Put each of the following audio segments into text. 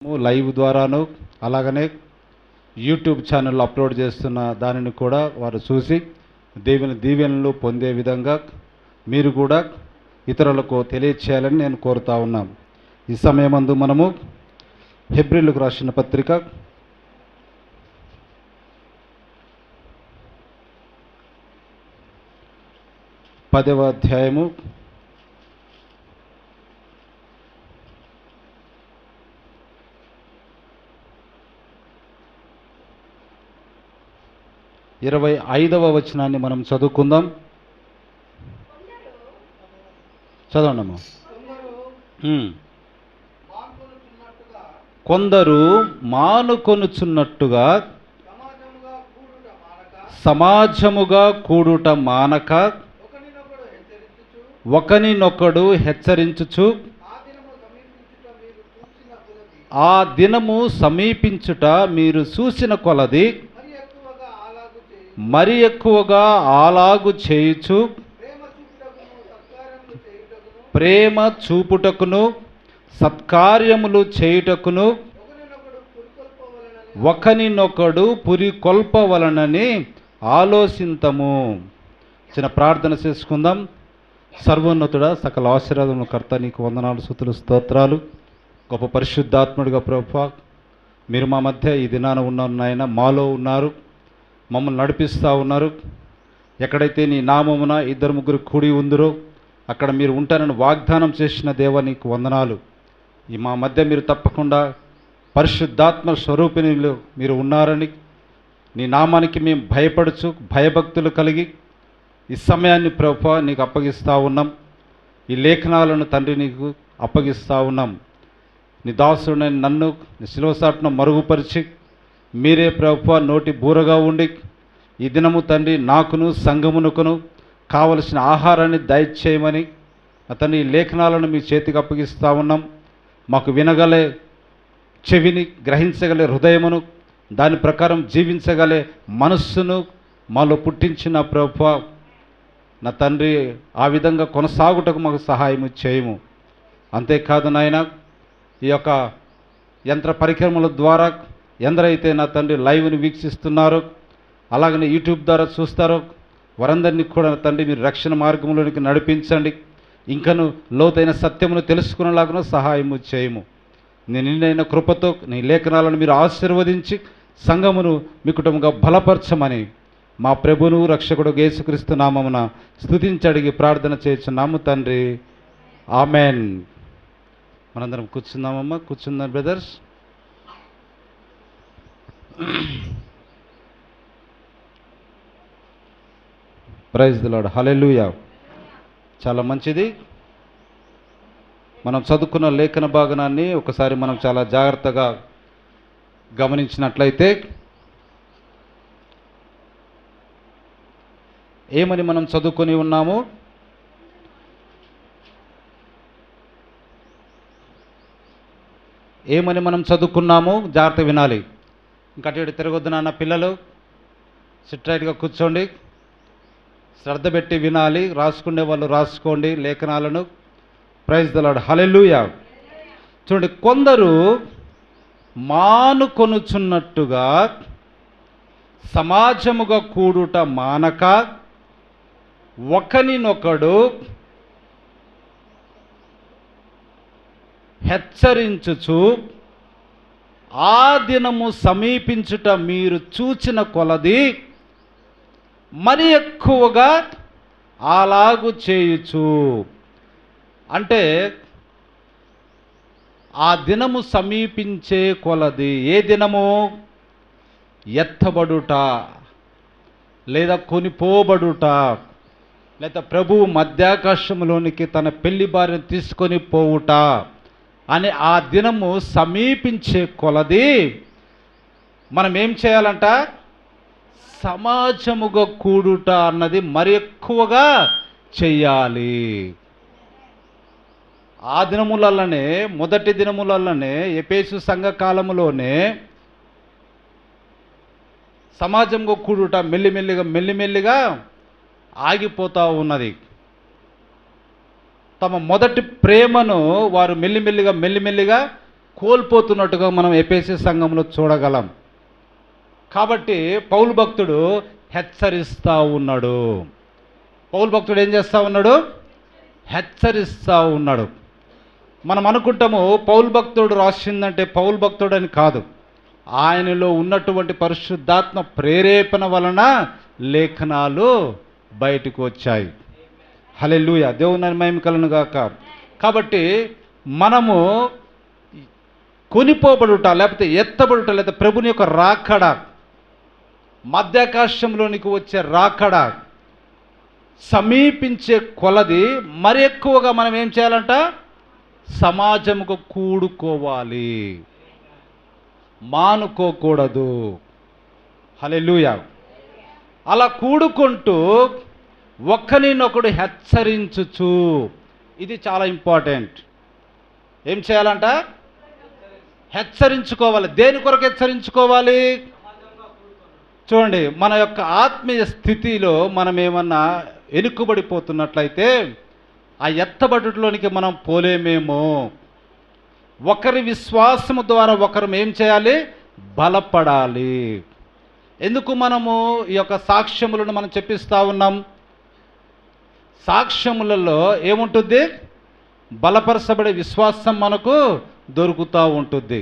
Live ద్వారాను అలాగనే YouTube channel upload చేస్తున్న దానిని కూడా వారు చూసి దేవుని దీవెనలు పొందే విధంగా మీరు కూడా ఇతరులకు తెలియచేయాలని నేను కోరుతా ఉన్నాను. ఈ సమయమందు మనము హెబ్రీలకు రాసిన పత్రిక 10వ అధ్యాయము 25వ వచనాన్ని మనం చదువుకుందాం. చదవండమ్మా. కొందరు మానుకొనుచున్నట్టుగా సమాజముగా కూడుట మానక ఒకనినొకడు హెచ్చరించుచు ఆ దినము సమీపించుట మీరు చూసిన కొలది మరి ఎక్కువగా అలాగు చేయుచు ప్రేమ చూపుటకును సత్కార్యములు చేయుటకును ఒకనినొకడు పురికొల్పవలనని ఆలోచింతము. చిన్న ప్రార్థన చేసుకుందాం. సర్వోన్నతుడా, సకల ఆశీర్వాదముల కర్త, నీకు వందనాలు, స్తుతులు, స్తోత్రాలు. గొప్ప పరిశుద్ధాత్ముడిగా ప్రభువా, మీరు మా మధ్య ఈ దినాన ఉన్నారు నాయన, మాలో ఉన్నారు, మమ్మల్ని నడిపిస్తూ ఉన్నారు. ఎక్కడైతే నీ నామమున 2-3 కూడి ఉందరో అక్కడ మీరు ఉంటారని వాగ్దానం చేసిన దేవా, నీకు వందనాలు. ఈ మా మధ్య మీరు తప్పకుండా పరిశుద్ధాత్మ స్వరూపిణిలో మీరు ఉన్నారని, నీ నామానికి మేము భయపడుచు భయభక్తులు కలిగి ఈ సమయాన్ని ప్రభువా నీకు అప్పగిస్తూ ఉన్నాం. ఈ లేఖనాలను తండ్రి నీకు అప్పగిస్తూ ఉన్నాం. నీ దాసుడైన నన్ను నీ శిలువసాటును మరుగుపరిచి మీరే ప్రభువా నోటి బూరగా ఉండి ఈ దినము తండ్రి నాకును సంఘమునకును కావలసిన ఆహారాన్ని దయచేయమని అతని ఈ లేఖనాలను మీ చేతికి అప్పగిస్తూ ఉన్నాం. మాకు వినగలే చెవిని, గ్రహించగలే హృదయమును, దాని ప్రకారం జీవించగలే మనస్సును మాలో పుట్టించిన ప్రభువా నా తండ్రి, ఆ విధంగా కొనసాగుటకు మాకు సహాయం చేయము. అంతేకాదు నాయన, ఈ యొక్క యంత్ర పరికరముల ద్వారా ఎందరైతే నా తండ్రి లైవ్ని వీక్షిస్తున్నారో అలాగనే యూట్యూబ్ ద్వారా చూస్తారో వారందరినీ కూడా నా తండ్రి మీరు రక్షణ మార్గంలోనికి నడిపించండి. ఇంకను లోతైన సత్యమును తెలుసుకునేలాగా సహాయము చేయము. నీ నిన్నైన కృపతో నీ లేఖనాలను మీరు ఆశీర్వదించి సంఘమును మీ కుటుంబంగా బలపరచమని మా ప్రభువును రక్షకుడు యేసుక్రీస్తు నామమున స్తుతించి అడిగి ప్రార్థన చేయుచున్నాము తండ్రి, ఆమెన్. మనందరం కూర్చుందామమ్మా. కూర్చుందాం brothers. Praise the Lord. Hallelujah. చాలా మంచిది. మనం చదువుకున్న లేఖన భాగనాన్ని ఒకసారి మనం చాలా జాగ్రత్తగా గమనించినట్లయితే ఏమని మనం చదువుకొని ఉన్నాము? ఏమని మనం చదువుకున్నాము? జాగ్రత్త వినాలి. ఇంకా అటు తిరగొద్దు నాన్న. పిల్లలు సిట్రైట్గా కూర్చోండి, శ్రద్ధ పెట్టి వినాలి. రాసుకునే వాళ్ళు రాసుకోండి లేఖనాలను. Praise the Lord. హల్లెలూయా. చూడండి, కొందరు మానుకొనుచున్నట్టుగా సమాజముగా కూడుట మానక ఒకనినొకడు హెచ్చరించుచు ఆ దినము సమీపించుట మీరు చూచిన కొలది మరి ఎక్కువగా అలాగు చేయుచు. అంటే ఆ దినము సమీపించే కొలది, ఏ దినము? ఎత్తబడుట లేదా కొనిపోబడుట, లేదా ప్రభువు మధ్యాకాశంలోనికి తన పెళ్లి భార్యను తీసుకొని పోవుట అని ఆ దినము సమీపించే కొలది మనం ఏం చేయాలంట? సమాజముగా కూడుట అన్నది మరి ఎక్కువగా చెయ్యాలి. ఆ దినములలోనే, మొదటి దినములలోనే, ఎఫెసు సంఘ కాలములోనే సమాజంగా కూడుట మెల్లిమెల్లిగా ఆగిపోతూ ఉన్నది. తమ మొదటి ప్రేమను వారు మెల్లిమెల్లిగా కోల్పోతున్నట్టుగా మనం ఎఫెసీ సంఘంలో చూడగలం. కాబట్టి పౌలు భక్తుడు హెచ్చరిస్తూ ఉన్నాడు. పౌలు భక్తుడు ఏం చేస్తూ ఉన్నాడు? హెచ్చరిస్తూ ఉన్నాడు. మనం అనుకుంటాము పౌలు భక్తుడు రాసిందంటే పౌలు భక్తుడు అని కాదు, ఆయనలో ఉన్నటువంటి పరిశుద్ధాత్మ ప్రేరేపణ వలన లేఖనాలు బయటకు వచ్చాయి. హల్లెలూయా, దేవుని మహిమ కలుగును గాక. కాబట్టి మనము కొనిపోబడుట, లేకపోతే ఎత్తబడుట, లేకపోతే ప్రభుని యొక్క రాకడ, మధ్యాకాశంలోనికి వచ్చే రాకడ సమీపించే కొలది మరి ఎక్కువగా మనం ఏం చేయాలంట? సమాజముకు కూడుకోవాలి, మానుకోకూడదు. హల్లెలూయా. అలా కూడుకుంటూ ఒకరినొకడు హెచ్చరించుచు, ఇది చాలా ఇంపార్టెంట్. ఏం చేయాలంట? హెచ్చరించుకోవాలి. దేని కొరకు హెచ్చరించుకోవాలి? చూడండి, మన యొక్క ఆత్మీయ స్థితిలో మనం ఏమన్నా వెనుకబడిపోతున్నట్లయితే ఆ ఎత్తబడులోనికి మనం పోలేమేమో. ఒకరి విశ్వాసము ద్వారా ఒకరు ఏం చేయాలి? బలపడాలి. ఎందుకు మనము ఈ యొక్క సాక్ష్యములను మనం చెప్పిస్తూ ఉన్నాం? సాక్ష్యములలో ఏముంటుంది? బలపరచబడే విశ్వాసం మనకు దొరుకుతూ ఉంటుంది.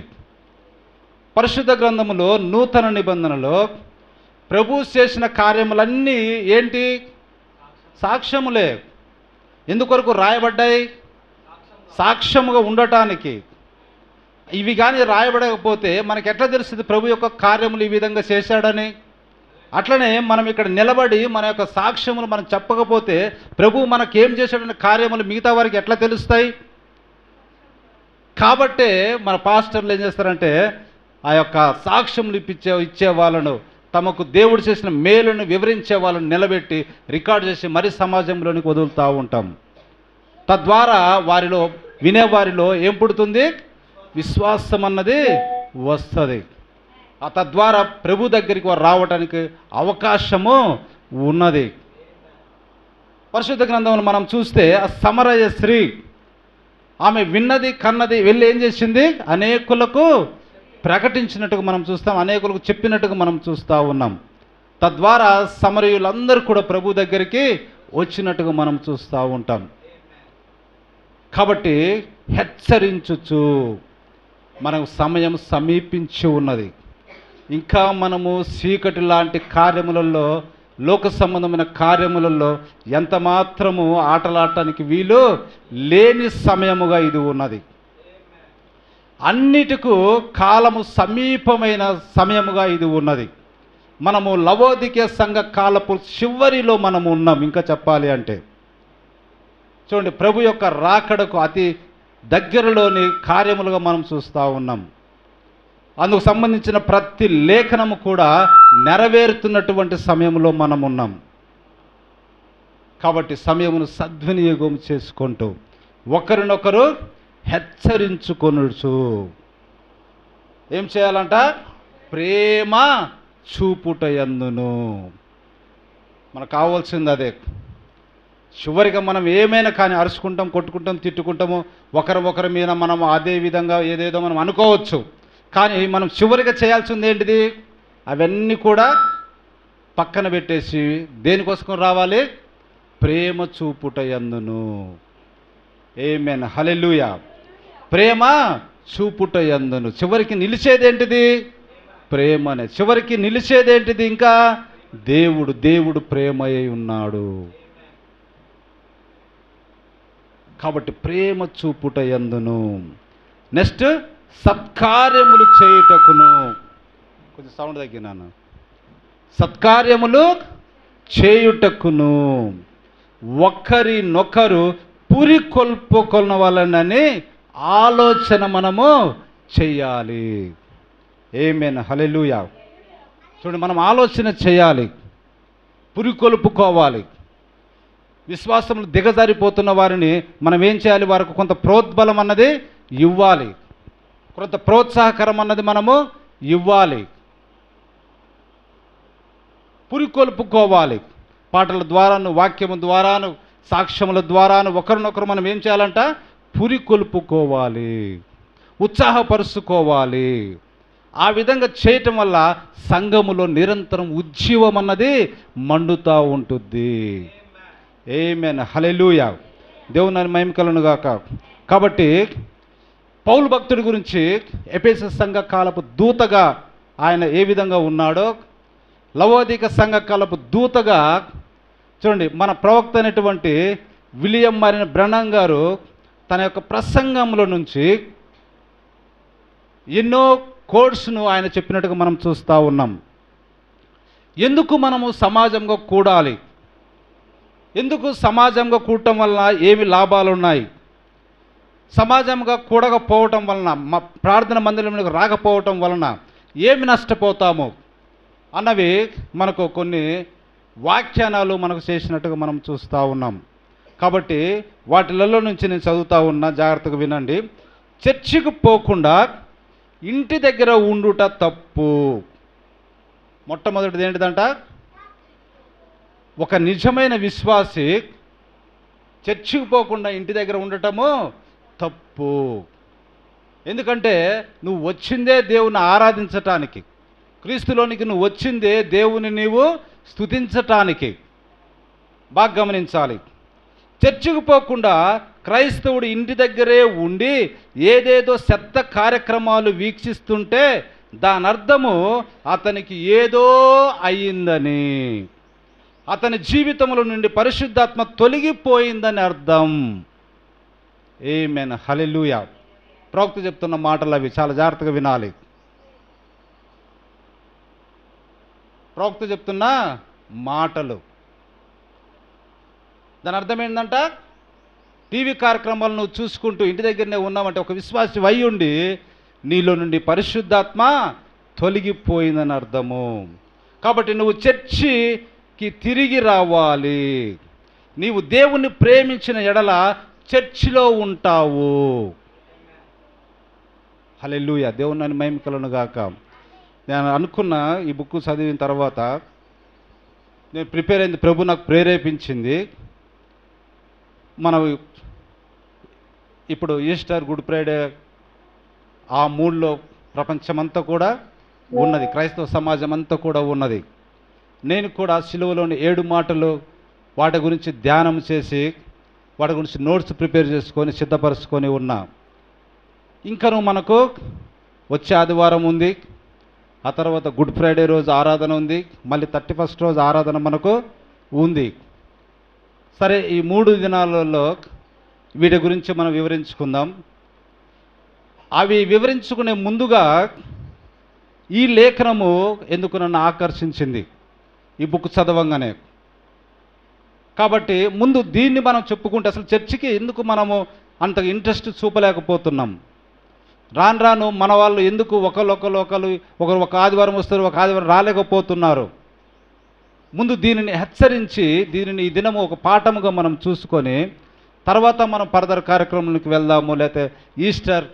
పరిశుద్ధ గ్రంథములో నూతన నిబంధనలో ప్రభు చేసిన కార్యములన్నీ ఏంటి? సాక్ష్యములే. ఎందుకొరకు రాయబడ్డాయి? సాక్ష్యముగా ఉండటానికి. ఇవి కానీ రాయబడకపోతే మనకి ఎట్లా తెలుస్తుంది ప్రభు యొక్క కార్యములు ఈ విధంగా చేశాడని? అట్లనే మనం ఇక్కడ నిలబడి మన యొక్క సాక్ష్యములు మనం చెప్పకపోతే ప్రభు మనకేం చేశాడనే కార్యములు మిగతా వారికి ఎట్లా తెలుస్తాయి? కాబట్టే మన పాస్టర్లు ఏం చేస్తారంటే ఆ యొక్క సాక్ష్యములు ఇచ్చే వాళ్ళను, తమకు దేవుడు చేసిన మేలును వివరించే వాళ్ళను నిలబెట్టి రికార్డు చేసి మరి సమాజంలోనికి వదులుతూ ఉంటాం. తద్వారా వారిలో, వినేవారిలో ఏం పుడుతుంది? విశ్వాసం అన్నది వస్తుంది. తద్వారా ప్రభు దగ్గరికి వారు రావడానికి అవకాశము ఉన్నది. పరిశుద్ధ గ్రంథంలో మనం చూస్తే ఆ సమరయ స్త్రీ, ఆమె విన్నది కన్నది వెళ్ళి ఏం చేసింది? అనేకులకు ప్రకటించినట్టుగా మనం చూస్తాం, అనేకులకు చెప్పినట్టుగా మనం చూస్తూ ఉన్నాం. తద్వారా సమరయులందరూ కూడా ప్రభు దగ్గరికి వచ్చినట్టుగా మనం చూస్తూ ఉంటాం. కాబట్టి హెచ్చరించుచు, మనకు సమయం సమీపించి ఉన్నది. ఇంకా మనము చీకటి లాంటి కార్యములలో, లోక సంబంధమైన కార్యములలో ఎంత మాత్రము ఆటలాడటానికి వీలు లేని సమయముగా ఇది ఉన్నది. అన్నిటికూ కాలము సమీపమైన సమయముగా ఇది ఉన్నది. మనము లవోదికే సంఘ కాలపు చివరిలో మనము ఉన్నాం. ఇంకా చెప్పాలి అంటే చూడండి, ప్రభు యొక్క రాకడకు అతి దగ్గరలోని కార్యములుగా మనం చూస్తూ ఉన్నాం. అందుకు సంబంధించిన ప్రతి లేఖనము కూడా నెరవేరుతున్నటువంటి సమయంలో మనం ఉన్నాం. కాబట్టి సమయమును సద్వినియోగం చేసుకుంటూ ఒకరినొకరు హెచ్చరించుకొనుచు ఏం చేయాలంట? ప్రేమ చూపుటయందును. మనకు కావాల్సింది అదే. చివరిగా మనం ఏమైనా కానీ అరుచుకుంటాం, కొట్టుకుంటాం, తిట్టుకుంటాము, ఒకరి మీద మనం అదే విధంగా ఏదేదో మనం అనుకోవచ్చు. కానీ మనం చివరిగా చేయాల్సింది ఏంటిది? అవన్నీ కూడా పక్కన పెట్టేసి దేనికోసం రావాలి? ప్రేమ చూపుటయందును. ఆమేన్, హల్లెలూయా. ప్రేమ చూపుటయందును. చివరికి నిలిచేదేంటిది? ప్రేమనే. చివరికి నిలిచేదేంటిది? ఇంకా దేవుడు ప్రేమయ్య ఉన్నాడు. కాబట్టి ప్రేమ చూపుటయందును. నెక్స్ట్ సత్కార్యములు చేయుటకును. కొంచెం సౌండ్ తగ్గినాను. సత్కార్యములు చేయుటకును ఒకరినొకరు పురికొల్పుకొనవలనని ఆలోచన మనము చెయ్యాలి. ఆమేన్, హల్లెలూయా. చూడండి, మనం ఆలోచన చేయాలి, పురికొల్పుకోవాలి. విశ్వాసంలో దిగజారిపోతున్న వారిని మనం ఏం చేయాలి? వారికి కొంత ప్రోద్బలం అన్నది ఇవ్వాలి, కొంత ప్రోత్సాహకరం అన్నది మనము ఇవ్వాలి, పురికొల్పుకోవాలి. పాటల ద్వారాను, వాక్యము ద్వారాను, సాక్ష్యముల ద్వారాను ఒకరినొకరు మనం ఏం చేయాలంట? పురికొల్పుకోవాలి. ఉత్సాహపరుచుకోవాలి. ఆ విధంగా చేయటం వల్ల సంఘములో నిరంతరం ఉజ్జీవం అన్నది మండుతూ ఉంటుంది. ఆమేన్, హల్లెలూయా. దేవుని మహిమ కలుగును గాక. కాబట్టి పౌలు భక్తుడి గురించి ఎఫెసు సంఘ కాలపు దూతగా ఆయన ఏ విధంగా ఉన్నాడో, లవోదిక సంఘ కాలపు దూతగా చూడండి, మన ప్రవక్త అయినటువంటి విలియం మారిన బ్రనన్ గారు తన యొక్క ప్రసంగంలో నుంచి ఎన్నో కోడ్స్ను ఆయన చెప్పినట్టుగా మనం చూస్తూ ఉన్నాం. ఎందుకు మనము సమాజంగా కూడాలి, ఎందుకు సమాజంగా కూడటం వలన ఏమి లాభాలు ఉన్నాయి, సమాజంగా కూడకపోవటం వలన, ప్రార్థన మందిరంలోకి రాకపోవటం వలన ఏమి నష్టపోతాము అన్నవి మనకు కొన్ని వ్యాఖ్యానాలు మనకు చేసినట్టుగా మనం చూస్తూ ఉన్నాం. కాబట్టి వాటిలలో నుంచి నేను చదువుతూ ఉన్నా, జాగ్రత్తగా వినండి. చర్చికి పోకుండా ఇంటి దగ్గర ఉండుట తప్పు. మొట్టమొదటిది ఏంటిదంట? ఒక నిజమైన విశ్వాసి చర్చికి పోకుండా ఇంటి దగ్గర ఉండటము తప్పు. ఎందుకంటే నువ్వు వచ్చిందే దేవుని ఆరాధించటానికి, క్రీస్తులోనికి నువ్వు వచ్చిందే దేవుని నీవు స్తుతించటానికి. బాగా గమనించాలి. చర్చికి పోకుండా క్రైస్తవుడు ఇంటి దగ్గరే ఉండి ఏదేదో చెత్త కార్యక్రమాలు వీక్షిస్తుంటే దాని అర్థము అతనికి ఏదో అయ్యిందని, అతని జీవితంలో నుండి పరిశుద్ధాత్మ తొలగిపోయిందని అర్థం. ఆమేన్, హల్లెలూయా. ప్రవక్త చెప్తున్న మాటలు అవి, చాలా జాగ్రత్తగా వినాలి. ప్రవక్త చెప్తున్న మాటలు, దాని అర్థం ఏంటంట? టీవీ కార్యక్రమాలు నువ్వు చూసుకుంటూ ఇంటి దగ్గరనే ఉన్నామంటే ఒక విశ్వాసి అయి ఉండి నీలో నుండి పరిశుద్ధాత్మ తొలగిపోయిందని అర్థము. కాబట్టి నువ్వు చర్చికి తిరిగి రావాలి. నీవు దేవుణ్ణి ప్రేమించిన ఎడల చర్చిలో ఉంటావు. హల్లెలూయా. దేవుని మహిమ కలుగును గాక. నేను అనుకున్న ఈ బుక్ చదివిన తర్వాత నేను ప్రిపేర్ అయింది, ప్రభు నాకు ప్రేరేపించింది. మనం ఇప్పుడు ఈస్టర్, గుడ్ ఫ్రైడే ఆ మూడ్లో ప్రపంచమంతా కూడా ఉన్నది, క్రైస్తవ సమాజం అంతా కూడా ఉన్నది. నేను కూడా సిలువలోని 7 మాటలు వాటి గురించి ధ్యానం చేసి వాటి గురించి నోట్స్ ప్రిపేర్ చేసుకొని సిద్ధపరచుకొని ఉన్నా. ఇంకను మనకు వచ్చే ఆదివారం ఉంది, ఆ తర్వాత గుడ్ ఫ్రైడే రోజు ఆరాధన ఉంది, మళ్ళీ 31st రోజు ఆరాధన మనకు ఉంది. సరే, ఈ 3 దినాలలో వీటి గురించి మనం వివరించుకుందాం. అవి వివరించుకునే ముందుగా ఈ లేఖనము ఎందుకు నన్ను ఆకర్షించింది ఈ బుక్ చదవంగానే. కాబట్టి ముందు దీన్ని మనం చెప్పుకుంటే అసలు చర్చికి ఎందుకు మనము అంత ఇంట్రెస్ట్ చూపలేకపోతున్నాం, రాను రాను మన వాళ్ళు ఎందుకు ఒకరు ఒక ఆదివారం వస్తారు, ఒక ఆదివారం రాలేకపోతున్నారు. ముందు దీనిని హెచ్చరించి దీనిని ఈ దినము ఒక పాఠముగా మనం చూసుకొని తర్వాత మనం ఫర్దర్ కార్యక్రమాలకు వెళ్దాము, లేకపోతే ఈస్టర్,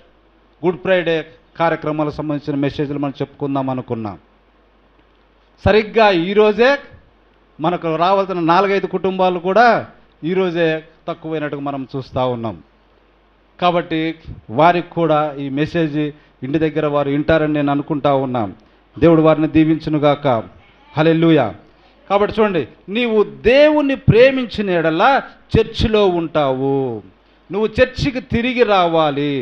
గుడ్ ఫ్రైడే కార్యక్రమాలకు సంబంధించిన మెసేజ్లు మనం చెప్పుకుందాం అనుకున్నాం. సరిగ్గా ఈరోజే మనకు రావాల్సిన 4-5 కుటుంబాలు కూడా ఈరోజే తక్కువైనట్టుగా మనం చూస్తూ ఉన్నాం. కాబట్టి వారికి కూడా ఈ మెసేజ్ ఇంటి దగ్గర వారు వింటారని నేను అనుకుంటా ఉన్నాం. దేవుడు వారిని దీవించునుగాక. హల్లెలూయా. కాబట్టి చూడండి, నీవు దేవుణ్ణి ప్రేమించిన ఎడల చర్చిలో ఉంటావు. నువ్వు చర్చికి తిరిగి రావాలి,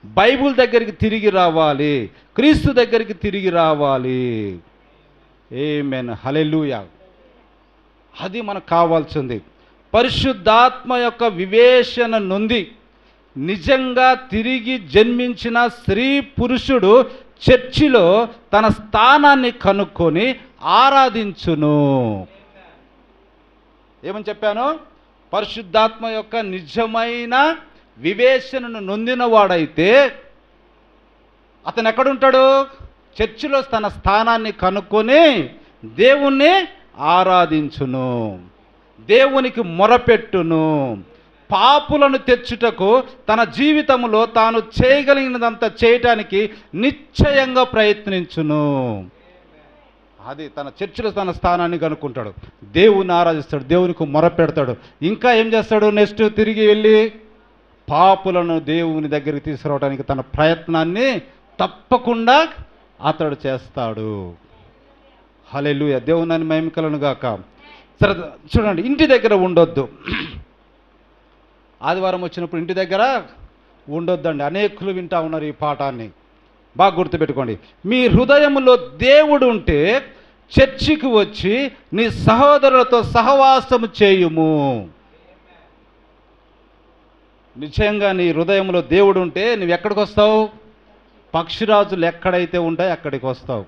బైబిల్ దగ్గరికి తిరిగి రావాలి, క్రీస్తు దగ్గరికి తిరిగి రావాలి. ఆమేన్, హల్లెలూయా. అది మనకు కావాల్సింది. పరిశుద్ధాత్మ యొక్క వివేచన నొంది నిజంగా తిరిగి జన్మించిన స్త్రీ పురుషుడు చర్చిలో తన స్థానాన్ని కనుక్కొని ఆరాధించును. ఏమని చెప్పాను? పరిశుద్ధాత్మ యొక్క నిజమైన వివేచనను నొందినవాడైతే అతను ఎక్కడుంటాడు? చర్చిలో తన స్థానాన్ని కనుక్కొని దేవుణ్ణి ఆరాధించును, దేవునికి మొరపెట్టును, పాపులను తెచ్చుటకు తన జీవితంలో తాను చేయగలిగినదంతా చేయటానికి నిశ్చయంగా ప్రయత్నించును. అది తన చర్చిలో తన స్థానాన్ని కనుక్కుంటాడు, దేవుని ఆరాధిస్తాడు, దేవునికి మొరపెడతాడు. ఇంకా ఏం చేస్తాడు? నెక్స్ట్ తిరిగి వెళ్ళి పాపులను దేవుని దగ్గరికి తీసుకురావడానికి తన ప్రయత్నాన్ని తప్పకుండా అతడు చేస్తాడు. హల్లెలూయా, దేవుని మహిమ కలుగును గాక. సరే చూడండి, ఇంటి దగ్గర ఉండొద్దు. ఆదివారం వచ్చినప్పుడు ఇంటి దగ్గర ఉండొద్దండి. అనేకులు వింటా ఉన్నారు ఈ పాఠాన్ని. బాగా గుర్తుపెట్టుకోండి. మీ హృదయంలో దేవుడు ఉంటే చర్చికి వచ్చి నీ సహోదరులతో సహవాసము చేయుము. నిశ్చయంగా నీ హృదయంలో దేవుడు ఉంటే నువ్వు ఎక్కడికి వస్తావు? పక్షిరాజులు ఎక్కడైతే ఉంటాయో అక్కడికి వస్తావు.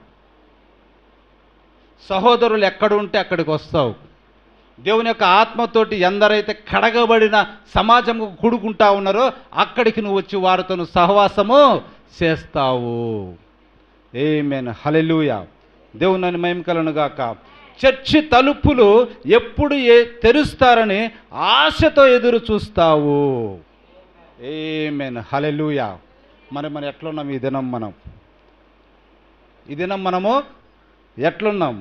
సహోదరులు ఎక్కడ ఉంటే అక్కడికి వస్తావు. దేవుని యొక్క ఆత్మతోటి ఎందరైతే కడగబడిన సమాజం కూడుకుంటా ఉన్నారో అక్కడికి నువ్వు వచ్చి వారితో సహవాసము చేస్తావు. ఆమేన్, హల్లెలూయా, దేవుని మహిమ కలుగును గాక. చర్చి తలుపులు ఎప్పుడు తెరుస్తారని ఆశతో ఎదురు చూస్తావు. ఆమేన్, హల్లెలూయా. మనం ఎట్లున్నాం ఈ దినం మనము ఎట్లున్నాం?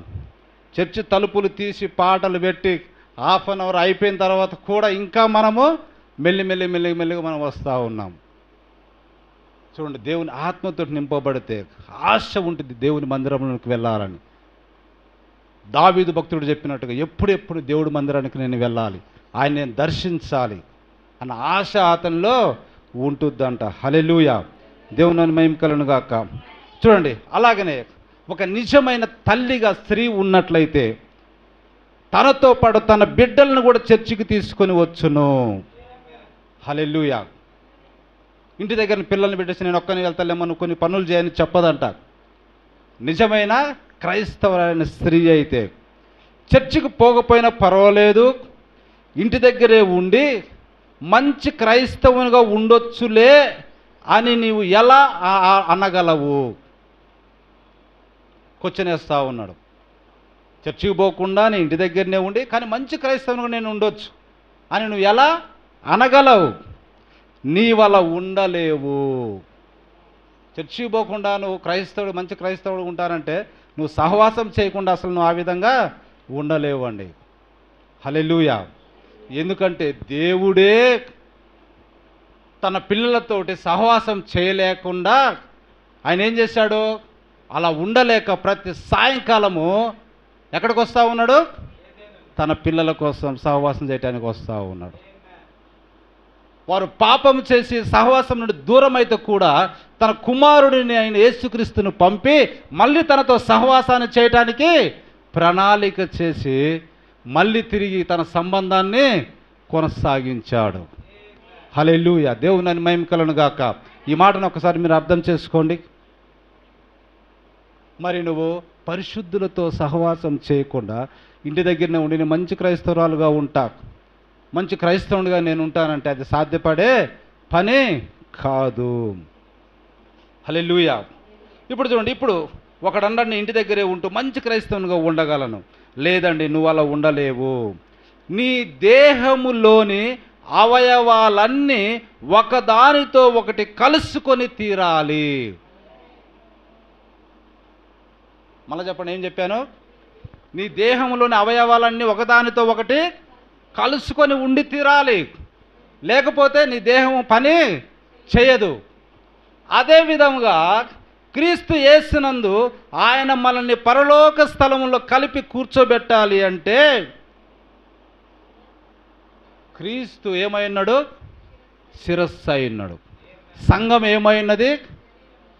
చర్చి తలుపులు తీసి పాటలు పెట్టి హాఫ్ అన్ అవర్ అయిపోయిన తర్వాత కూడా ఇంకా మనము మెల్లిగా మనం వస్తూ ఉన్నాం. చూడండి, దేవుని ఆత్మతో నింపబడితే ఆశ ఉంటుంది దేవుని మందిరంలోకి వెళ్ళాలని. దావీదు భక్తుడు చెప్పినట్టుగా ఎప్పుడెప్పుడు దేవుడి మందిరానికి నేను వెళ్ళాలి, ఆయన నేను దర్శించాలి అన్న ఆశ అతనిలో ఉంటుందంట. హల్లెలూయా, దేవుని మహిమ కలుగును గాక. చూడండి, అలాగనే ఒక నిజమైన తల్లిగా స్త్రీ ఉన్నట్లయితే తనతో పాటు తన బిడ్డలను కూడా చర్చికి తీసుకొని వచ్చును. హల్లెలూయా. ఇంటి దగ్గర పిల్లల్ని పెట్టేసి నేను ఒక్కని వెళ్తాలేమో, నువ్వు కొన్ని పనులు చేయని చెప్పదంట. నిజమైన క్రైస్తవులైన స్త్రీ అయితే చర్చికి పోకపోయినా పర్వాలేదు, ఇంటి దగ్గరే ఉండి మంచి క్రైస్తవునిగా ఉండొచ్చులే అని నీవు ఎలా అనగలవు? క్వశ్చన్ వేస్తూ ఉన్నాడు. చర్చికి పోకుండా నేను ఇంటి దగ్గరనే ఉండి కానీ మంచి క్రైస్తవునిగా నేను ఉండొచ్చు అని నువ్వు ఎలా అనగలవు? నీ వల్ల ఉండలేవు. చర్చికి పోకుండా నువ్వు క్రైస్తవుడు మంచి క్రైస్తవుడు ఉంటానంటే నువ్వు సహవాసం చేయకుండా అసలు నువ్వు ఆ విధంగా ఉండలేవు అండి. హల్లెలూయా. ఎందుకంటే దేవుడే తన పిల్లలతోటి సహవాసం చేయలేకుండా ఆయన ఏం చేశాడు? అలా ఉండలేక ప్రతి సాయంకాలము ఎక్కడికి వస్తూ ఉన్నాడు? తన పిల్లల కోసం సహవాసం చేయడానికి వస్తూ ఉన్నాడు. వారు పాపం చేసి సహవాసం నుండి దూరం అయితే కూడా తన కుమారుడిని ఆయన యేసుక్రీస్తును పంపి మళ్ళీ తనతో సహవాసాన్ని చేయటానికి ప్రణాళిక చేసి మళ్ళీ తిరిగి తన సంబంధాన్ని కొనసాగించాడు. హల్లెలూయా, దేవుని మహిమ కలుగును గాక. ఈ మాటను ఒకసారి మీరు అర్థం చేసుకోండి. మరి నువ్వు పరిశుద్ధులతో సహవాసం చేయకుండా ఇంటి దగ్గరనే ఉండి నేను మంచి క్రైస్తవురాలుగా ఉంటా, మంచి క్రైస్తవునిగా నేను ఉంటానంటే అది సాధ్యపడే పని కాదు. హల్లెలూయా. ఇప్పుడు చూడండి, ఇప్పుడు ఒకడన్నాడు ఇంటి దగ్గరే ఉంటూ మంచి క్రైస్తవునిగా ఉండగలను. లేదండి, నువ్వు అలా ఉండలేవు. నీ దేహములోని అవయవాలన్నీ ఒకదానితో ఒకటి కలుసుకొని తీరాలి. మళ్ళీ చెప్పండి, ఏం చెప్పాను? నీ దేహంలోని అవయవాలన్నీ ఒకదానితో ఒకటి కలుసుకొని ఉండి తీరాలి, లేకపోతే నీ దేహం పని చేయదు. అదేవిధంగా క్రీస్తు యేసునందు ఆయన మనల్ని పరలోక స్థలంలో కలిపి కూర్చోబెట్టాలి అంటే క్రీస్తు ఏమైనాడు? శిరస్సు అయినాడు. సంఘం ఏమైనది?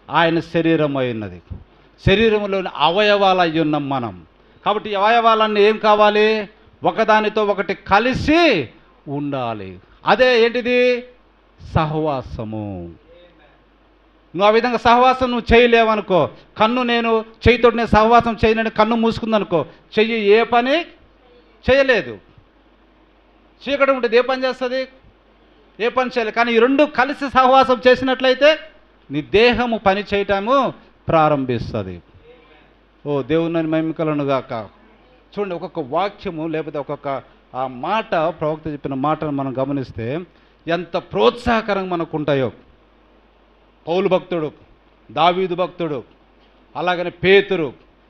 ఆయన శరీరం అయినది. శరీరంలోని అవయవాలు అయి ఉన్నాం మనం. కాబట్టి ఈ అవయవాలన్నీ ఏం కావాలి? ఒకదానితో ఒకటి కలిసి ఉండాలి. అదే ఏంటిది? సహవాసము. నువ్వు ఆ విధంగా సహవాసం నువ్వు చేయలేవనుకో, కన్ను నేను చెయ్యితో నేను సహవాసం చేయనని కన్ను మూసుకుందనుకో, చెయ్యి ఏ పని చేయలేదు. చీకటి ఉంటుంది, ఏ పని చేస్తుంది? ఏ పని చేయలేదు. కానీ ఈ రెండు కలిసి సహవాసం చేసినట్లయితే నీ దేహము పని చేయటము ప్రారంభిస్తుంది. ఓ దేవుని మహిమ కలుగును గాక. చూడండి, ఒక్కొక్క వాక్యము లేకపోతే ఒక్కొక్క ఆ మాట, ప్రవక్త చెప్పిన మాటను మనం గమనిస్తే ఎంత ప్రోత్సాహకరంగా మనకు ఉంటాయో. పౌలు భక్తుడు, దావీదు భక్తుడు, అలాగనే పేతురు,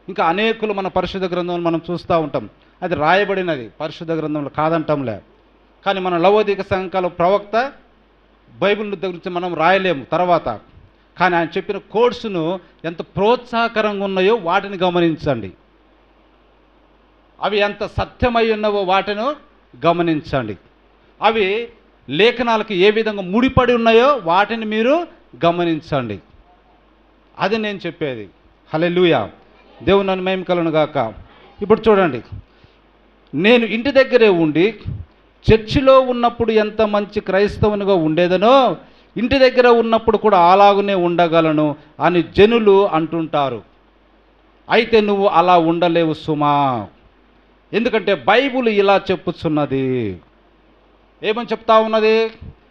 ఇంకా అనేకులు మన పరిశుద్ధ గ్రంథంలో మనం చూస్తూ ఉంటాం. అది రాయబడినది పరిశుద్ధ గ్రంథంలో కాదంటంలే. కానీ మన లవోదిక సంఘకాల ప్రవక్త బైబిల్ గురించి మనం రాయలేము తర్వాత. కానీ ఆయన చెప్పిన కోడ్స్ను ఎంత ప్రోత్సాహకరంగా ఉన్నాయో వాటిని గమనించండి. అవి ఎంత సత్యమై ఉన్నావో వాటిని గమనించండి. అవి లేఖనాలకు ఏ విధంగా ముడిపడి ఉన్నాయో వాటిని మీరు గమనించండి. అది నేను చెప్పేది. హల్లెలూయా, దేవుని మహిమ కలుగును గాక. ఇప్పుడు చూడండి, నేను ఇంటి దగ్గరే ఉండి చర్చిలో ఉన్నప్పుడు ఎంత మంచి క్రైస్తవునిగా ఉండేదనో ఇంటి దగ్గర ఉన్నప్పుడు కూడా అలాగునే ఉండగలను అని జనులు అంటుంటారు. అయితే నువ్వు అలా ఉండలేవు సుమా. ఎందుకంటే బైబిల్ ఇలా చెప్పుచున్నది. ఏమని చెప్తా ఉన్నది?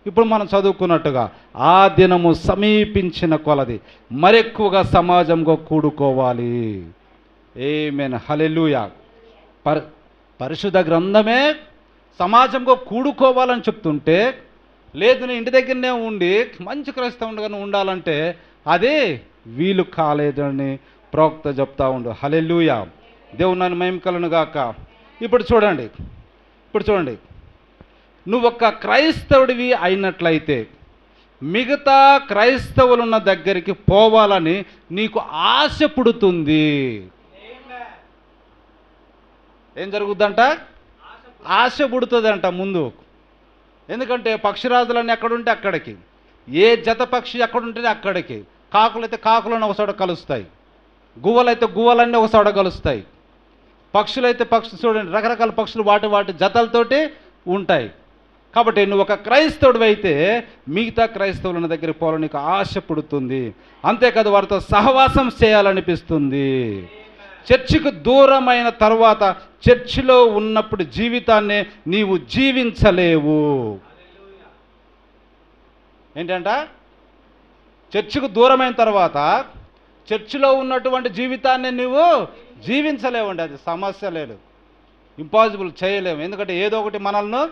ఇప్పుడు మనం చదువుకున్నట్టుగా ఆ దినము సమీపించిన కొలది మరెక్కువగా సమాజంగా కూడుకోవాలి. ఆమేన్, హల్లెలూయా. పరిశుద్ధ గ్రంథమే సమాజంగా కూడుకోవాలని చెప్తుంటే, లేదు నేను ఇంటి దగ్గరనే ఉండి మంచి క్రైస్తవునిగా ఉండాలంటే అది వీలు కాలేదని ప్రవక్త చెప్తా ఉండు. హల్లెలూయా, దేవుని మహిమ కలుగును గాక. ఇప్పుడు చూడండి, నువ్వు ఒక క్రైస్తవుడివి అయినట్లయితే మిగతా క్రైస్తవులున్న దగ్గరికి పోవాలని నీకు ఆశ పుడుతుంది. ఏం జరుగుద్దంట? ఆశ పుడుతుందంట ముందు. ఎందుకంటే పక్షిరాజులన్నీ ఎక్కడుంటే అక్కడికి, ఏ జత పక్షి ఎక్కడుంటే అక్కడికి, కాకులైతే కాకులను ఒక చోట కలుస్తాయి, గువ్వలైతే గువ్వలన్నీ ఒక చోట కలుస్తాయి, పక్షులైతే పక్షులు చూడండి రకరకాల పక్షులు వాటి జతలతోటి ఉంటాయి. కాబట్టి నువ్వు ఒక క్రైస్తవుడు అయితే మిగతా క్రైస్తవుల దగ్గరికి పోవాలని నీకు ఆశ పుడుతుంది. అంతేకాదు వారితో సహవాసం చేయాలనిపిస్తుంది. చర్చికి దూరమైన తర్వాత చర్చిలో ఉన్నప్పుడు జీవితాన్ని నీవు జీవించలేవు. ఏంటంట? చర్చికి దూరమైన తర్వాత చర్చిలో ఉన్నటువంటి జీవితాన్ని నువ్వు జీవించలేవండి. అది సమస్య లేదు, ఇంపాసిబుల్, చేయలేము. ఎందుకంటే ఏదో ఒకటి మనల్ని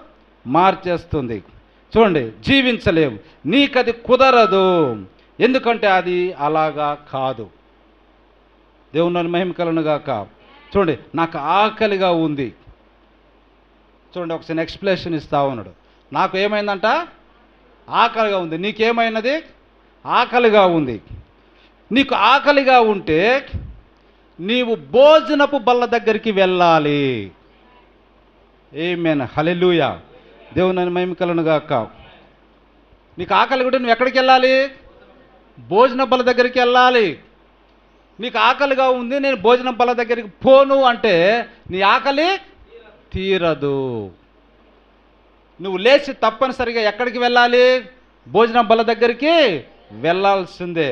మార్చేస్తుంది. చూడండి, జీవించలేవు, నీకది కుదరదు. ఎందుకంటే అది అలాగా కాదు. దేవుని మహిమ కలుగును గాక. చూడండి, నాకు ఆకలిగా ఉంది. చూడండి, ఒక చిన్న ఎక్స్ప్లెనేషన్ ఇస్తా ఉన్నాడు. నాకు ఏమైందంట? ఆకలిగా ఉంది. నీకేమైనది? ఆకలిగా ఉంది. నీకు ఆకలిగా ఉంటే నీవు భోజనపు బల్ల దగ్గరికి వెళ్ళాలి. ఆమేన్, హల్లెలూయా, దేవుని మహిమ కలుగును గాక. నీకు ఆకలి ఉంటే నువ్వు ఎక్కడికి వెళ్ళాలి? భోజన బల్ల దగ్గరికి వెళ్ళాలి. నీకు ఆకలిగా ఉంది, నేను భోజనం బల్ల దగ్గరికి పోను అంటే నీ ఆకలి తీరదు. నువ్వు లేచి తప్పనిసరిగా ఎక్కడికి వెళ్ళాలి? భోజనం బల్ల దగ్గరికి వెళ్ళాల్సిందే.